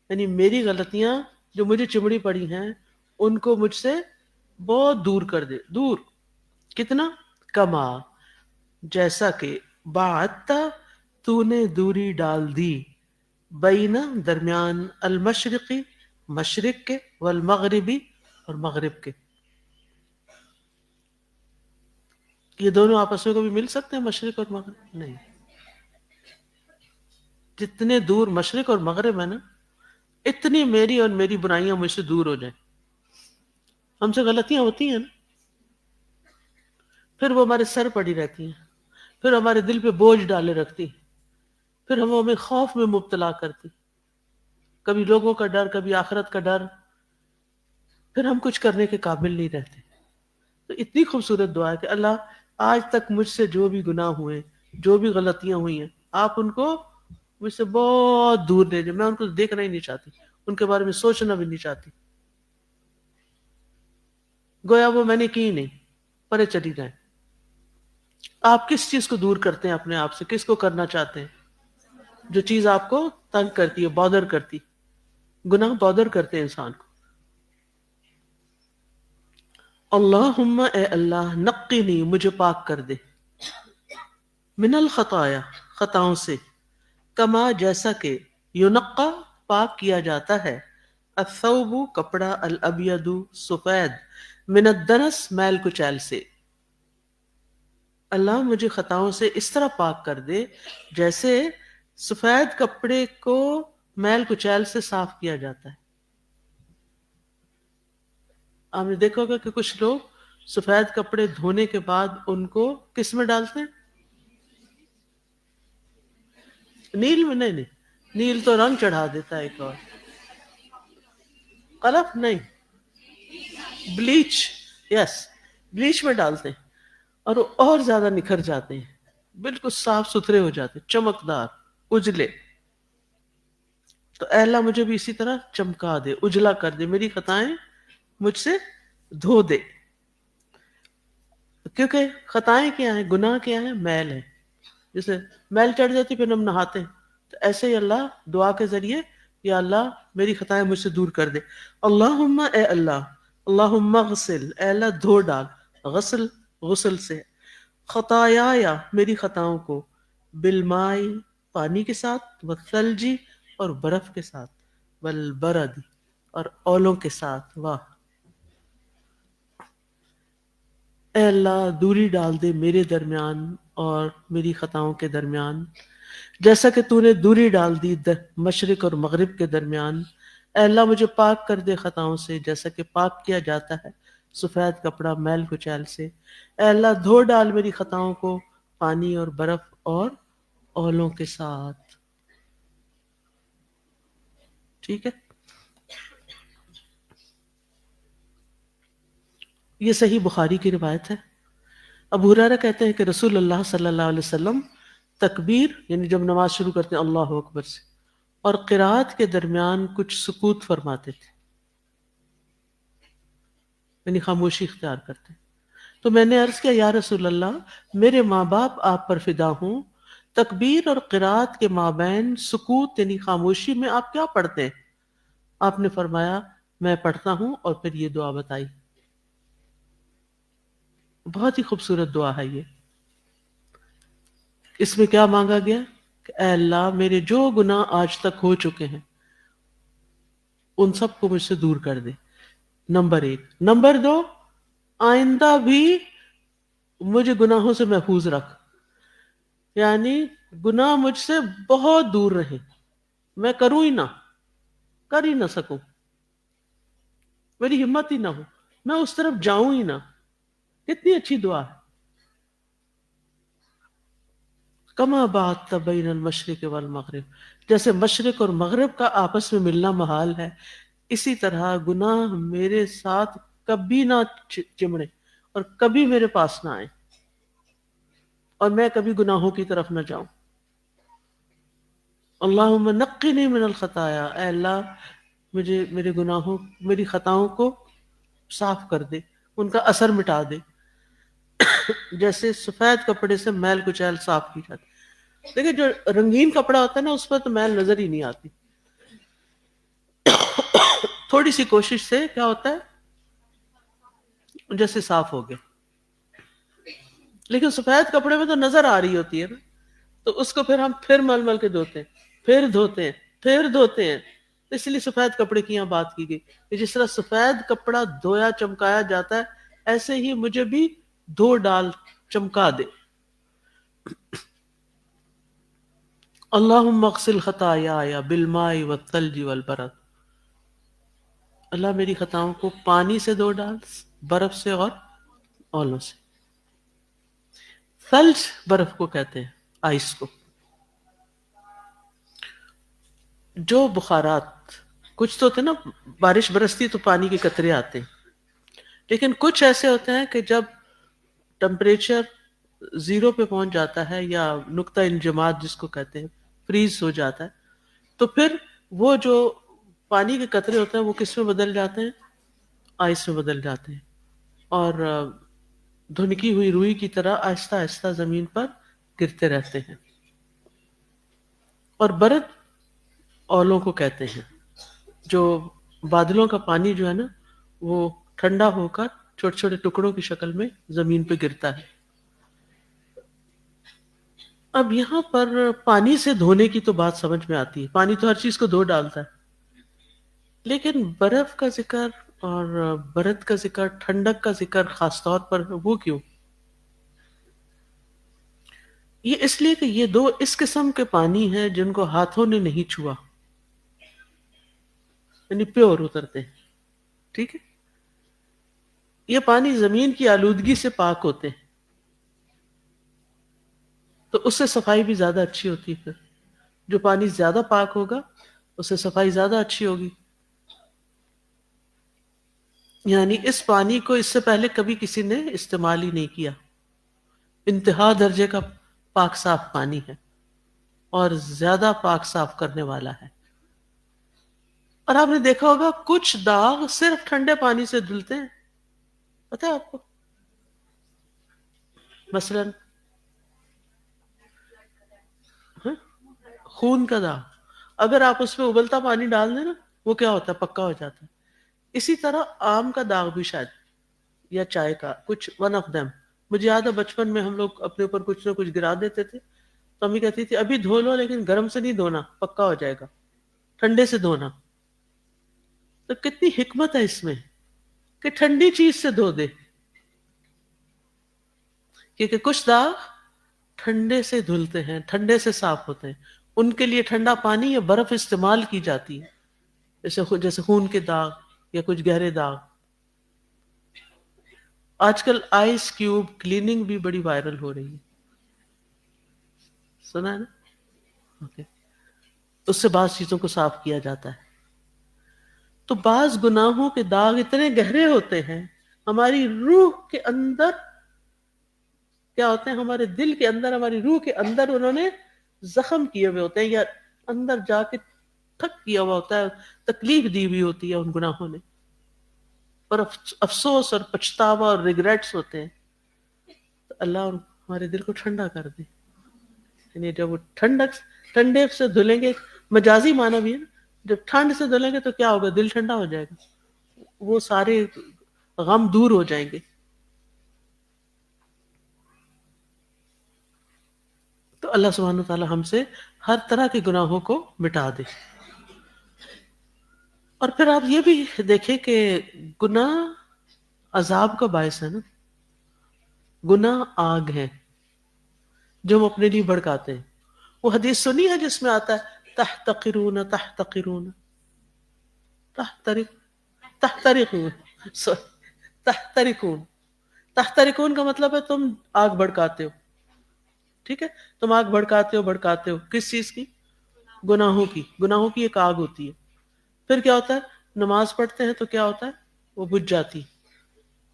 یعنی میری غلطیاں جو مجھے چمڑی پڑی ہیں ان کو مجھ سے بہت دور کر دے. دور کتنا؟ کما جیسا کہ, باعدتا تو نے دوری ڈال دی, بینا درمیان, المشرقی مشرق کے, والمغربی اور مغرب کے. یہ دونوں آپس میں کبھی مل سکتے ہیں مشرق اور مغرب؟ نہیں. جتنے دور مشرق اور مغرب ہے نا, اتنی میری اور میری برائیاں مجھ سے دور ہو جائیں. ہم سے غلطیاں ہوتی ہیں نا, پھر وہ ہمارے سر پڑی رہتی ہیں, پھر ہمارے دل پہ بوجھ ڈالے رکھتی, پھر ہمیں خوف میں مبتلا کرتی, کبھی لوگوں کا ڈر, کبھی آخرت کا ڈر, پھر ہم کچھ کرنے کے قابل نہیں رہتے. تو اتنی خوبصورت دعا ہے کہ اللہ آج تک مجھ سے جو بھی گناہ ہوئے, جو بھی غلطیاں ہوئی ہیں, آپ ان کو مجھ سے بہت دور لے جائیں. میں ان کو دیکھنا ہی نہیں چاہتی, ان کے بارے میں سوچنا بھی نہیں چاہتی, گویا وہ میں نے کی نہیں, پرے چلی جائیں. آپ کس چیز کو دور کرتے ہیں اپنے آپ سے, کس کو کرنا چاہتے ہیں؟ جو چیز آپ کو تنگ کرتی ہے, بادر کرتی. گناہ بادر کرتے ہیں انسان کو. اللہم اے اللہ نقنی مجھے پاک کر دے، من الخطایا خطاؤں سے، کما جیسا کہ یونقا پاک کیا جاتا ہے، الثوب کپڑا، الابید سفید، من الدنس میل کچیل سے۔ اللہ مجھے خطاؤں سے اس طرح پاک کر دے جیسے سفید کپڑے کو میل کچیل سے صاف کیا جاتا ہے۔ آپ نے دیکھا ہوگا کہ کچھ لوگ سفید کپڑے دھونے کے بعد ان کو کس میں ڈالتے ہیں؟ نیل میں نہیں، نیل تو رنگ چڑھا دیتا ہے، ایک اور قلف نہیں، بلیچ، یس بلیچ میں ڈالتے ہیں اور وہ اور زیادہ نکھر جاتے ہیں، بالکل صاف ستھرے ہو جاتے ہیں، چمکدار، اجلے۔ تو اے اللہ مجھے بھی اسی طرح چمکا دے، اجلا کر دے، میری خطائیں مجھ سے دھو دے، کیونکہ خطائیں کیا ہیں، گناہ کیا ہیں، میل ہے، جیسے میل چڑھ جاتی پھر ہم نہاتے ہیں، تو ایسے ہی اللہ دعا کے ذریعے یا اللہ میری خطائیں مجھ سے دور کر دے۔ اللہم اے اللہ، اللہم اغسل اے اللہ دھو ڈال، غسل غسل سے، خطایا یا میری خطاؤں کو، بالمائی پانی کے ساتھ، والثلجی اور برف کے ساتھ، والبرد اور اولوں کے ساتھ۔ واہ، اے اللہ دوری ڈال دے میرے درمیان اور میری خطاؤں کے درمیان، جیسا کہ تو نے دوری ڈال دی مشرق اور مغرب کے درمیان۔ اے اللہ مجھے پاک کر دے خطاؤں سے جیسا کہ پاک کیا جاتا ہے سفید کپڑا میل کچیل سے۔ اے اللہ دھو ڈال میری خطاؤں کو پانی اور برف اور اولوں کے ساتھ۔ ٹھیک ہے، یہ صحیح بخاری کی روایت ہے۔ ابو ہریرہ کہتے ہیں کہ رسول اللہ صلی اللہ علیہ وسلم تکبیر یعنی جب نماز شروع کرتے ہیں اللہ اکبر سے اور قرات کے درمیان کچھ سکوت فرماتے تھے، یعنی خاموشی اختیار کرتے۔ تو میں نے عرض کیا یا رسول اللہ میرے ماں باپ آپ پر فدا ہوں، تکبیر اور قرات کے مابین سکوت یعنی خاموشی میں آپ کیا پڑھتے ہیں؟ آپ نے فرمایا میں پڑھتا ہوں، اور پھر یہ دعا بتائی۔ بہت ہی خوبصورت دعا ہے یہ۔ اس میں کیا مانگا گیا کہ اے اللہ میرے جو گناہ آج تک ہو چکے ہیں ان سب کو مجھ سے دور کر دے، نمبر 1۔ نمبر 2، آئندہ بھی مجھے گناہوں سے محفوظ رکھ، یعنی گناہ مجھ سے بہت دور رہے، میں کروں ہی نہ، کر ہی نہ سکوں، میری ہمت ہی نہ ہو، میں اس طرف جاؤں ہی نہ۔ کتنی اچھی دعا ہے۔ کما بات بین المشرق والمغرب، جیسے مشرق اور مغرب کا آپس میں ملنا محال ہے، اسی طرح گناہ میرے ساتھ کبھی نہ چمڑے اور کبھی میرے پاس نہ آئے، اور میں کبھی گناہوں کی طرف نہ جاؤں۔ اللہم نقنی من الخطایا، اے اللہ مجھے میرے گناہوں میری خطاؤں کو صاف کر دے، ان کا اثر مٹا دے، جیسے سفید کپڑے سے میل کچیل صاف کی جاتی۔ دیکھیں جو رنگین کپڑا ہوتا ہے نا اس پر تو میل نظر ہی نہیں آتی، تھوڑی سی کوشش سے کیا ہوتا ہے جیسے صاف ہو گیا، لیکن سفید کپڑے میں تو نظر آ رہی ہوتی ہے نا، تو اس کو پھر ہم پھر مل مل کے دھوتے ہیں، پھر دھوتے ہیں، پھر دھوتے ہیں۔ اس لیے سفید کپڑے کی یہاں بات کی گئی کہ جس طرح سفید کپڑا دھویا چمکایا جاتا ہے، ایسے ہی مجھے بھی دھو ڈال، چمکا دے۔ اللہم اغسل خطایا بالماء والثلج والبرد، اللہ میری خطاؤں کو پانی سے دھو ڈال، برف سے اور اولوں سے۔ ثلج برف کو کہتے ہیں، آئس کو۔ جو بخارات کچھ تو ہوتے ہیں نا، بارش برستی تو پانی کے قطرے آتے ہیں، لیکن کچھ ایسے ہوتے ہیں کہ جب ٹمپریچر 0 پہ پہنچ جاتا ہے یا نقطہ انجماد جس کو کہتے ہیں، فریز ہو جاتا ہے، تو پھر وہ جو پانی کے قطرے ہوتے ہیں وہ کس میں بدل جاتے ہیں؟ آئس میں بدل جاتے ہیں، اور دھنکی ہوئی روئی کی طرح آہستہ آہستہ زمین پر گرتے رہتے ہیں۔ اور برد اولوں کو کہتے ہیں، جو بادلوں کا پانی جو ہے نا وہ ٹھنڈا ہو کر چھوٹے چھوٹے ٹکڑوں کی شکل میں زمین پہ گرتا ہے. اب یہاں پر پانی سے دھونے کی تو بات سمجھ میں آتی ہے، پانی تو ہر چیز کو دھو ڈالتا ہے، لیکن برف کا ذکر اور برد کا ذکر، ٹھنڈک کا ذکر خاص طور پر وہ کیوں؟ یہ اس لیے کہ یہ دو اس قسم کے پانی ہیں جن کو ہاتھوں نے نہیں چھوا، یعنی پیور اترتے ہیں. ٹھیک ہے، یہ پانی زمین کی آلودگی سے پاک ہوتے ہیں، تو اس سے صفائی بھی زیادہ اچھی ہوتی ہے. پھر جو پانی زیادہ پاک ہوگا اس سے صفائی زیادہ اچھی ہوگی. یعنی اس پانی کو اس سے پہلے کبھی کسی نے استعمال ہی نہیں کیا، انتہا درجے کا پاک صاف پانی ہے اور زیادہ پاک صاف کرنے والا ہے. اور آپ نے دیکھا ہوگا کچھ داغ صرف ٹھنڈے پانی سے دھلتے ہیں، پتہ ہے آپ کو؟ مثلا خون کا داغ، اگر آپ اس میں ابلتا پانی ڈال دیں نا، وہ کیا ہوتا ہے؟ پکا ہو جاتا ہے. اسی طرح آم کا داغ بھی شاید، یا چائے کا، کچھ ون آف دیم. مجھے یاد ہے بچپن میں ہم لوگ اپنے اوپر کچھ نہ کچھ گرا دیتے تھے تو امی کہتی تھی ابھی دھو لو لیکن گرم سے نہیں دھونا، پکا ہو جائے گا، ٹھنڈے سے دھونا. تو کتنی حکمت ہے اس میں کہ ٹھنڈی چیز سے دھو دے، کیونکہ کچھ داغ ٹھنڈے سے دھلتے ہیں، ٹھنڈے سے صاف ہوتے ہیں. ان کے لیے ٹھنڈا پانی یا برف استعمال کی جاتی ہے، جیسے خون کے داغ یا کچھ گہرے داغ. آج کل آئس کیوب کلیننگ بھی بڑی وائرل ہو رہی ہے، سنا ہے نا؟ اوکے. اس سے بعض چیزوں کو صاف کیا جاتا ہے. تو بعض گناہوں کے داغ اتنے گہرے ہوتے ہیں، ہماری روح کے اندر کیا ہوتے ہیں، ہمارے دل کے اندر، ہماری روح کے اندر انہوں نے زخم کیے ہوئے ہوتے ہیں یا اندر جا کے تھک کیا ہوا ہوتا ہے، تکلیف دی ہوئی ہوتی ہے ان گناہوں نے، اور افسوس اور پچھتاوا اور ریگریٹس ہوتے ہیں. تو اللہ ہمارے دل کو ٹھنڈا کر دے. یعنی جب وہ ٹھنڈے سے دھلیں گے، مجازی معنی بھی ہے نا، جب ٹھنڈ سے دھلیں گے تو کیا ہوگا؟ دل ٹھنڈا ہو جائے گا، وہ سارے غم دور ہو جائیں گے. تو اللہ سبحانہ وتعالی ہم سے ہر طرح کے گناہوں کو مٹا دے. اور پھر آپ یہ بھی دیکھیں کہ گناہ عذاب کا باعث ہے نا. گناہ آگ ہے جو ہم اپنے لیے بھڑکاتے ہیں. وہ حدیث سنی ہے جس میں آتا ہے تحتقرون تحتقرون تحترقون تحترقون. تحترقون کا مطلب ہے تم آگ بھڑکاتے ہو. ٹھیک ہے، تم آگ بھڑکاتے ہو کس چیز کی؟ گناہوں کی. گناہوں کی ایک آگ ہوتی ہے. پھر کیا ہوتا ہے؟ نماز پڑھتے ہیں تو کیا ہوتا ہے؟ وہ بجھ جاتی.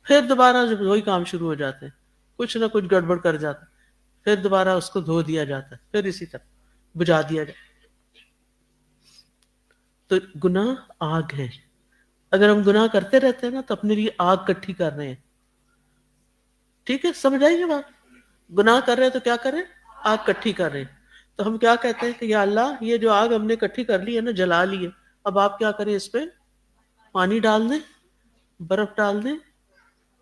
پھر دوبارہ جب وہی کام شروع ہو جاتے ہیں، کچھ نہ کچھ گڑبڑ کر جاتا ہے، پھر دوبارہ اس کو دھو دیا جاتا ہے، پھر اسی طرح بجھا دیا جاتا ہے. تو گناہ آگ ہے. اگر ہم گناہ کرتے رہتے ہیں نا تو اپنے لیے آگ کٹھی کر رہے ہیں. ٹھیک ہے، سمجھ آئی یہ بات؟ گناہ کر رہے ہیں تو کیا کریں؟ آگ کٹھی کر رہے ہیں. تو ہم کیا کہتے ہیں کہ یا اللہ یہ جو آگ ہم نے کٹھی کر لی ہے نا، جلا لی ہے، اب آپ کیا کریں؟ اس پہ پانی ڈال دیں، برف ڈال دیں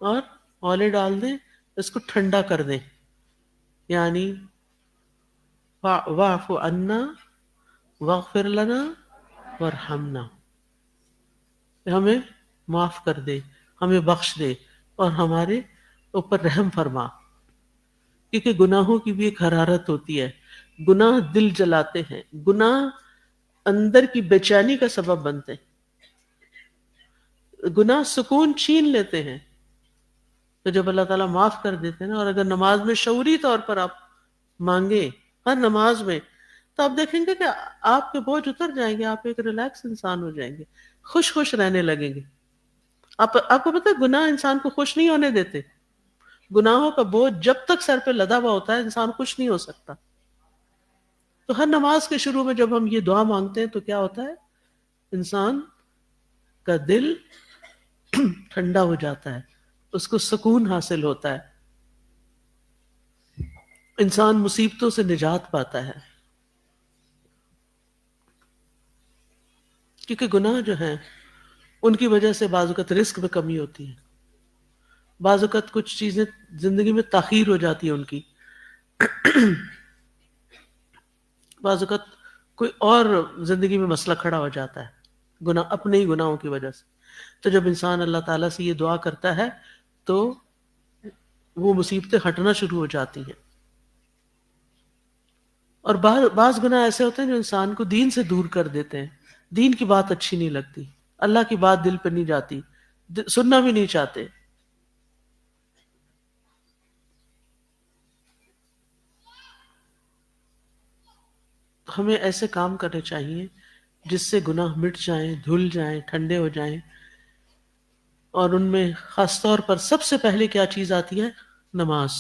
اور اولے ڈال دیں، اس کو ٹھنڈا کر دیں. یعنی واعف عنا واغفر لنا وارحمنا، ہمیں معاف کر دے، ہمیں بخش دے اور ہمارے اوپر رحم فرما. کیونکہ گناہوں کی بھی ایک حرارت ہوتی ہے. گناہ دل جلاتے ہیں، گناہ اندر کی بے چینی کا سبب بنتے ہیں، گناہ سکون چھین لیتے ہیں. تو جب اللہ تعالیٰ معاف کر دیتے ہیں نا، اور اگر نماز میں شعوری طور پر آپ مانگیں ہر نماز میں، تو آپ دیکھیں گے کہ آپ کے بوجھ اتر جائیں گے، آپ ایک ریلیکس انسان ہو جائیں گے، خوش رہنے لگیں گے. آپ کو پتہ ہے گناہ انسان کو خوش نہیں ہونے دیتے. گناہوں کا بوجھ جب تک سر پہ لدا ہوا ہوتا ہے انسان خوش نہیں ہو سکتا. تو ہر نماز کے شروع میں جب ہم یہ دعا مانگتے ہیں تو کیا ہوتا ہے؟ انسان کا دل ٹھنڈا ہو جاتا ہے، اس کو سکون حاصل ہوتا ہے، انسان مصیبتوں سے نجات پاتا ہے. کیونکہ گناہ جو ہیں ان کی وجہ سے بعض اوقات رزق میں کمی ہوتی ہے. بعض اوقات کچھ چیزیں زندگی میں تاخیر ہو جاتی ہے ان کی، بعض اوقات کوئی اور زندگی میں مسئلہ کھڑا ہو جاتا ہے گناہ، اپنے ہی گناہوں کی وجہ سے. تو جب انسان اللہ تعالیٰ سے یہ دعا کرتا ہے تو وہ مصیبتیں ہٹنا شروع ہو جاتی ہیں. اور بعض گناہ ایسے ہوتے ہیں جو انسان کو دین سے دور کر دیتے ہیں، دین کی بات اچھی نہیں لگتی، اللہ کی بات دل پہ نہیں جاتی، سننا بھی نہیں چاہتے. ہمیں ایسے کام کرنے چاہیے جس سے گناہ مٹ جائیں، دھل جائیں، ٹھنڈے ہو جائیں. اور ان میں خاص طور پر سب سے پہلے کیا چیز آتی ہے؟ نماز.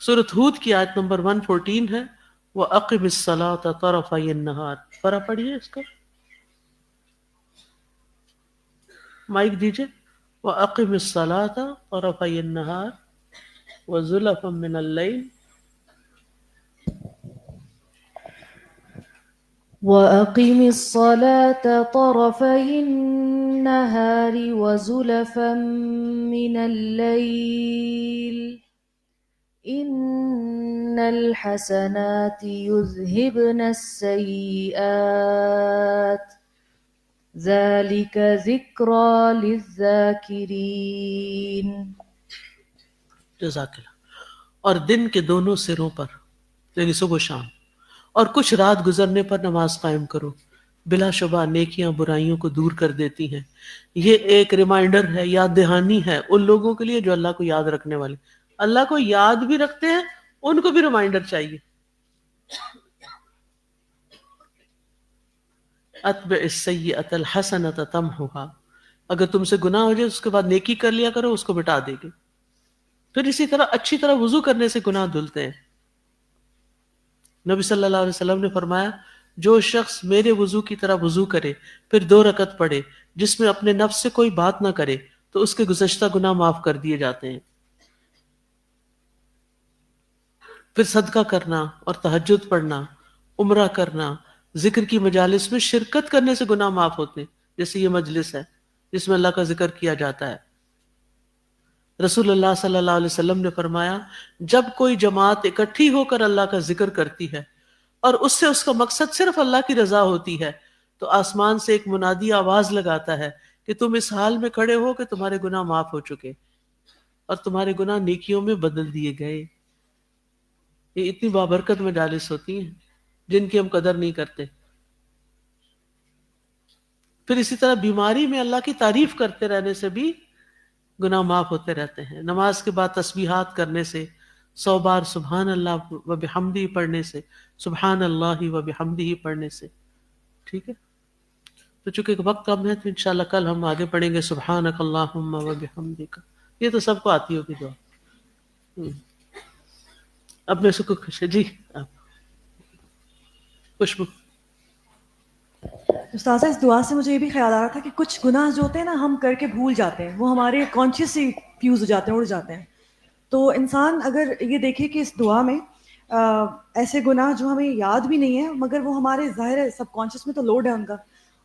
سورۃ ہود کی آیت نمبر 114 ہے، وَأَقِمِ الصَّلَاةَ طَرَفَيِ النَّهَارِ. پڑھا پڑھیے اس کو، مائک دیجئے. وَأَقِمِ الصَّلَاةَ طَرَفَيِ النَّهَارِ وَزُلَفًا مِّنَ اللَّيْلِ.
وَأَقِمِ الصَّلَاةَ طَرَفَيِ النَّهَارِ وَزُلَفًا مِّنَ اللَّيْلِ إِنَّ الْحَسَنَاتِ يُذْهِبْنَ السَّيِّئَاتِ ذَلِكَ ذِكْرَى لِلذَّاكِرِينَ.
جزاک اللہ. اور دن کے دونوں سروں پر، یعنی صبح و شام، اور کچھ رات گزرنے پر نماز قائم کرو، بلا شبہ نیکیاں برائیوں کو دور کر دیتی ہیں. یہ ایک ریمائنڈر ہے، یاد دہانی ہے ان لوگوں کے لیے جو اللہ کو یاد رکھنے والے، اللہ کو یاد بھی رکھتے ہیں، ان کو بھی ریمائنڈر چاہیے. اتبع السیئۃ الحسنۃ تمحها. اگر تم سے گناہ ہو جائے اس کے بعد نیکی کر لیا کرو، اس کو مٹا دے گی. پھر اسی طرح اچھی طرح وضو کرنے سے گناہ دھلتے ہیں. نبی صلی اللہ علیہ وسلم نے فرمایا جو شخص میرے وضو کی طرح وضو کرے پھر 2 رکعت پڑھے جس میں اپنے نفس سے کوئی بات نہ کرے تو اس کے گزشتہ گناہ معاف کر دیے جاتے ہیں. پھر صدقہ کرنا اور تہجد پڑھنا، عمرہ کرنا، ذکر کی مجالس میں شرکت کرنے سے گناہ معاف ہوتے ہیں، جیسے یہ مجلس ہے جس میں اللہ کا ذکر کیا جاتا ہے. رسول اللہ صلی اللہ علیہ وسلم نے فرمایا جب کوئی جماعت اکٹھی ہو کر اللہ کا ذکر کرتی ہے اور اس سے اس کا مقصد صرف اللہ کی رضا ہوتی ہے تو آسمان سے ایک منادی آواز لگاتا ہے کہ تم اس حال میں کھڑے ہو کہ تمہارے گناہ معاف ہو چکے اور تمہارے گناہ نیکیوں میں بدل دیے گئے. یہ اتنی بابرکت مجالس ہوتی ہیں جن کی ہم قدر نہیں کرتے. پھر اسی طرح بیماری میں اللہ کی تعریف کرتے رہنے سے بھی گناہ معاف ہوتے رہتے ہیں. نماز کے بعد تسبیحات کرنے سے، 100 بار سبحان اللہ و بحمدہ پڑھنے سے، سبحان اللہ و بحمدہ پڑھنے سے. ٹھیک ہے، تو چونکہ وقت کم ہے تو انشاءاللہ کل ہم آگے پڑھیں گے سبحانک اللہم و بحمدک. یہ تو سب کو آتی ہوگی دعا. اب میں سکو خوش ہے. جی آپ خوشبو.
استاذہ اس دعا سے مجھے یہ بھی خیال آ رہا تھا کہ کچھ گناہ جو ہوتے ہیں نا ہم کر کے بھول جاتے ہیں، وہ ہمارے کانشیس ہی فیوز ہو جاتے ہیں، اڑ جاتے ہیں. تو انسان اگر یہ دیکھے کہ اس دعا میں ایسے گناہ جو ہمیں یاد بھی نہیں ہیں مگر وہ ہمارے ظاہر ہے سب کانشیس میں تو لوڈ ہے ان کا،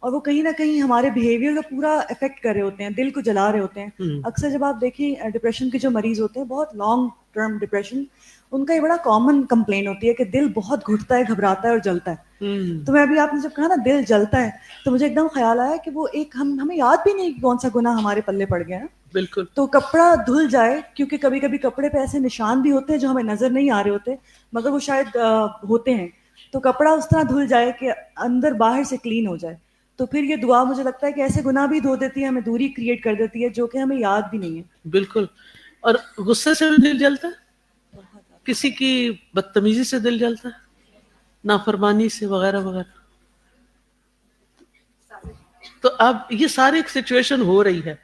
اور وہ کہیں نہ کہیں ہمارے بیہیویئر کا پورا افیکٹ کر رہے ہوتے ہیں، دل کو جلا رہے ہوتے ہیں. اکثر جب آپ دیکھیں ڈپریشن کے جو مریض ہوتے ہیں، بہت لانگ ٹرم ڈپریشن، ان کا یہ بڑا کامن کمپلین ہوتی ہے کہ دل بہت گھٹتا ہے، گھبراتا ہے اور جلتا ہے. تو میں ابھی آپ نے جب کہا نا دل جلتا ہے تو مجھے ایک دم خیال آیا کہ وہ ایک ہمیں یاد بھی نہیں کہ کون سا گناہ ہمارے پلے پڑ گیا ہے.
بالکل.
تو کپڑا دھل جائے، کیونکہ کبھی کبھی کپڑے پہ ایسے نشان بھی ہوتے ہیں جو ہمیں نظر نہیں آ رہے ہوتے مگر وہ شاید ہوتے ہیں. تو کپڑا اس طرح دھل جائے کہ اندر باہر سے کلین ہو جائے. تو پھر یہ دعا مجھے لگتا ہے کہ ایسے گناہ بھی دھو دیتی ہے، ہمیں دوری کریٹ کر دیتی ہے جو کہ ہمیں یاد بھی نہیں ہے.
بالکل. اور غصے سے بھی دل جلتا ہے، کسی کی بدتمیزی سے دل جلتا ہے، نافرمانی سے وغیرہ وغیرہ. تو اب یہ ساری ایک سچویشن ہو رہی ہے،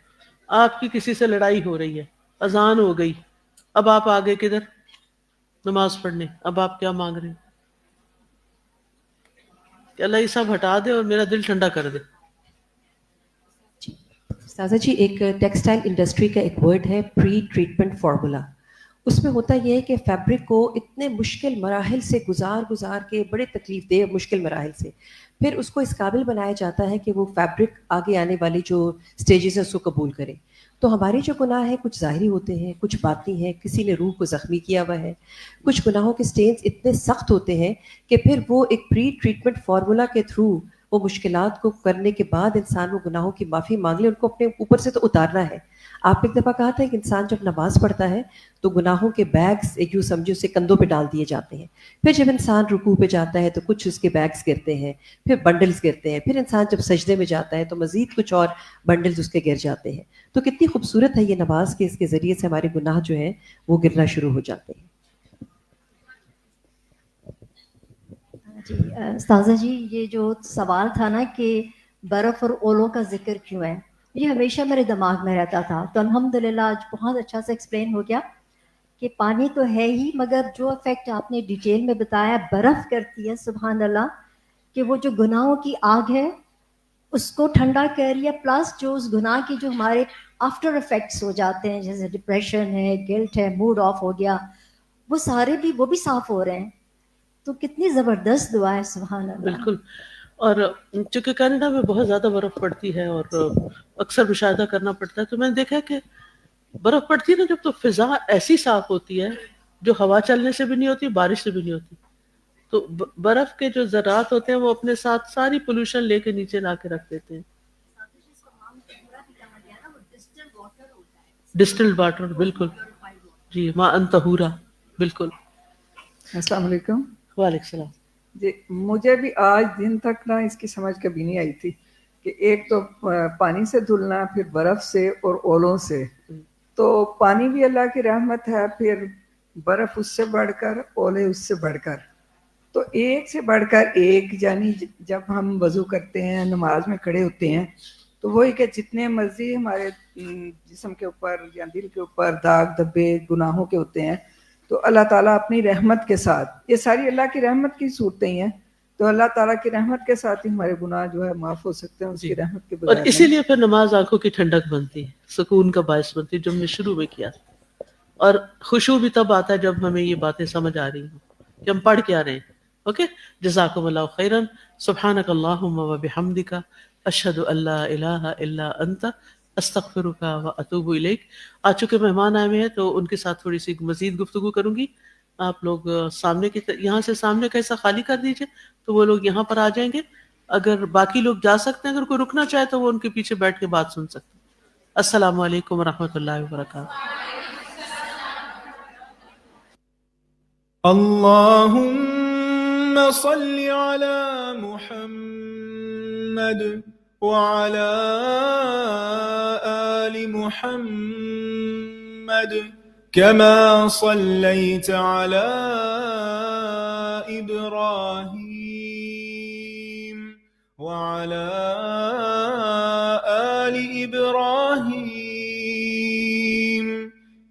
آپ کی کسی سے لڑائی ہو رہی ہے، اذان ہو گئی، اب آپ آگے کدھر؟ نماز پڑھنے. اب آپ کیا مانگ رہے ہیں کہ اللہ یہ سب ہٹا دے اور میرا دل ٹھنڈا کر دے.
استاذہ جی ایک ٹیکسٹائل انڈسٹری کا ایک ورڈ ہے پری ٹریٹمنٹ فارمولا. اس میں ہوتا یہ ہے کہ فیبرک کو اتنے مشکل مراحل سے گزار کے، بڑے تکلیف دہ مشکل مراحل سے، پھر اس کو اس قابل بنایا جاتا ہے کہ وہ فیبرک آگے آنے والی جو سٹیجز ہیں اس کو قبول کرے. تو ہمارے جو گناہ ہیں کچھ ظاہری ہوتے ہیں، کچھ باطنی ہیں، کسی نے روح کو زخمی کیا ہوا ہے، کچھ گناہوں کے سٹینز اتنے سخت ہوتے ہیں کہ پھر وہ ایک پری ٹریٹمنٹ فارمولا کے تھرو وہ مشکلات کو کرنے کے بعد انسان وہ گناہوں کی معافی مانگ لے، ان کو اپنے اوپر سے تو اتارنا ہے. آپ ایک دفعہ کہا تھا کہ انسان جب نماز پڑھتا ہے تو گناہوں کے بیگز ایک یوں سمجھو اسے کندھوں پہ ڈال دیے جاتے ہیں. پھر جب انسان رکوع پہ جاتا ہے تو کچھ اس کے بیگز گرتے ہیں، پھر بنڈلز گرتے ہیں، پھر انسان جب سجدے میں جاتا ہے تو مزید کچھ اور بنڈلز اس کے گر جاتے ہیں. تو کتنی خوبصورت ہے یہ نماز کہ اس کے ذریعے سے ہمارے گناہ جو ہیں وہ گرنا شروع ہو جاتے ہیں.
جی استاذہ جی، یہ جو سوال تھا نا کہ برف اور اولوں کا ذکر کیوں ہے، یہ ہمیشہ میرے دماغ میں رہتا تھا. تو الحمدللہ آج بہت اچھا سے ایکسپلین ہو گیا کہ پانی تو ہے ہی، مگر جو افیکٹ آپ نے ڈیٹیل میں بتایا برف کرتی ہے، سبحان اللہ، کہ وہ جو گناہوں کی آگ ہے اس کو ٹھنڈا کر رہی ہے، پلس جو اس گناہ کی جو ہمارے آفٹر افیکٹس ہو جاتے ہیں جیسے ڈپریشن ہے، گلٹ ہے، موڈ آف ہو گیا، وہ سارے بھی وہ بھی صاف ہو رہے ہیں. تو کتنی زبردست دعا ہے، سبحان اللہ.
بالکل. اور چونکہ کینیڈا میں بہت زیادہ برف پڑتی ہے اور اکثر مشاہدہ کرنا پڑتا ہے، تو میں نے دیکھا کہ برف پڑتی ہے نا جب، تو فضا ایسی صاف ہوتی ہے جو ہوا چلنے سے بھی نہیں ہوتی، بارش سے بھی نہیں ہوتی. تو برف کے جو ذرات ہوتے ہیں وہ اپنے ساتھ ساری پولوشن لے کے نیچے لا کے رکھ دیتے ہیں. ڈسٹلڈ واٹر، بالکل جی، ماء طہورا، بالکل.
السلام علیکم.
وعلیکم السلام.
جی مجھے بھی آج دن تک نا اس کی سمجھ کبھی نہیں آئی تھی کہ ایک تو پانی سے دھلنا، پھر برف سے اور اولوں سے. تو پانی بھی اللہ کی رحمت ہے، پھر برف اس سے بڑھ کر، اولے اس سے بڑھ کر، تو ایک سے بڑھ کر ایک. یعنی جب ہم وضو کرتے ہیں، نماز میں کھڑے ہوتے ہیں، تو وہی کہ جتنے مرضی ہمارے جسم کے اوپر یا دل کے اوپر داغ دھبے گناہوں کے ہوتے ہیں، تو اللہ تعالیٰ اپنی رحمت کے ساتھ، یہ ساری اللہ کی رحمت کی صورتیں ہیں، تو اللہ تعالیٰ کی رحمت کے ساتھ ہی ہمارے گناہ جو ہے معاف ہو سکتے ہیں اس کی رحمت کے بغیر.
اور اسی لیے پھر نماز آنکھوں کی ٹھنڈک بنتی ہے، سکون کا باعث بنتی ہے، جو ہم نے شروع میں کیا. اور خشوع بھی تب آتا ہے جب ہمیں یہ باتیں سمجھ آ رہی ہوں کہ ہم پڑھ کے آ رہے ہیں. اوکے، جزاکم اللہ خیرا. سبحانک اللہم و بحمدک، اشہد ان لا الہ الا انت، استغفرک و اتوب الیک. آج چونکہ مہمان آئے ہوئے ہیں تو ان کے ساتھ تھوڑی سی مزید گفتگو کروں گی. آپ لوگ سامنے کی یہاں سے سامنے کا حصہ خالی کر دیجئے تو وہ لوگ یہاں پر آ جائیں گے. اگر باقی لوگ جا سکتے ہیں، اگر کوئی رکنا چاہے تو وہ ان کے پیچھے بیٹھ کے بات سن سکتے ہیں. السلام علیکم ورحمۃ اللہ وبرکاتہ.
اللهم صل على محمد وعلى آل محمد كما صليت على إبراهيم وعلى آل إبراهيم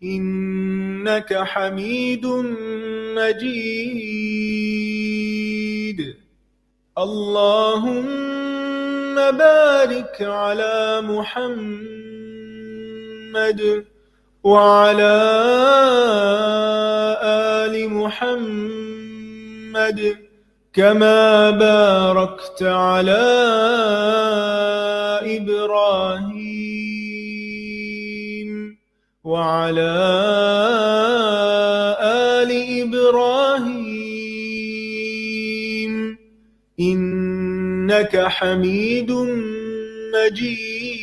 إنك حميد مجيد. اللهم بارك على محمد وعلى آل محمد كما باركت على إبراهيم وعلى آل إبراهيم إنك حميد مجيد.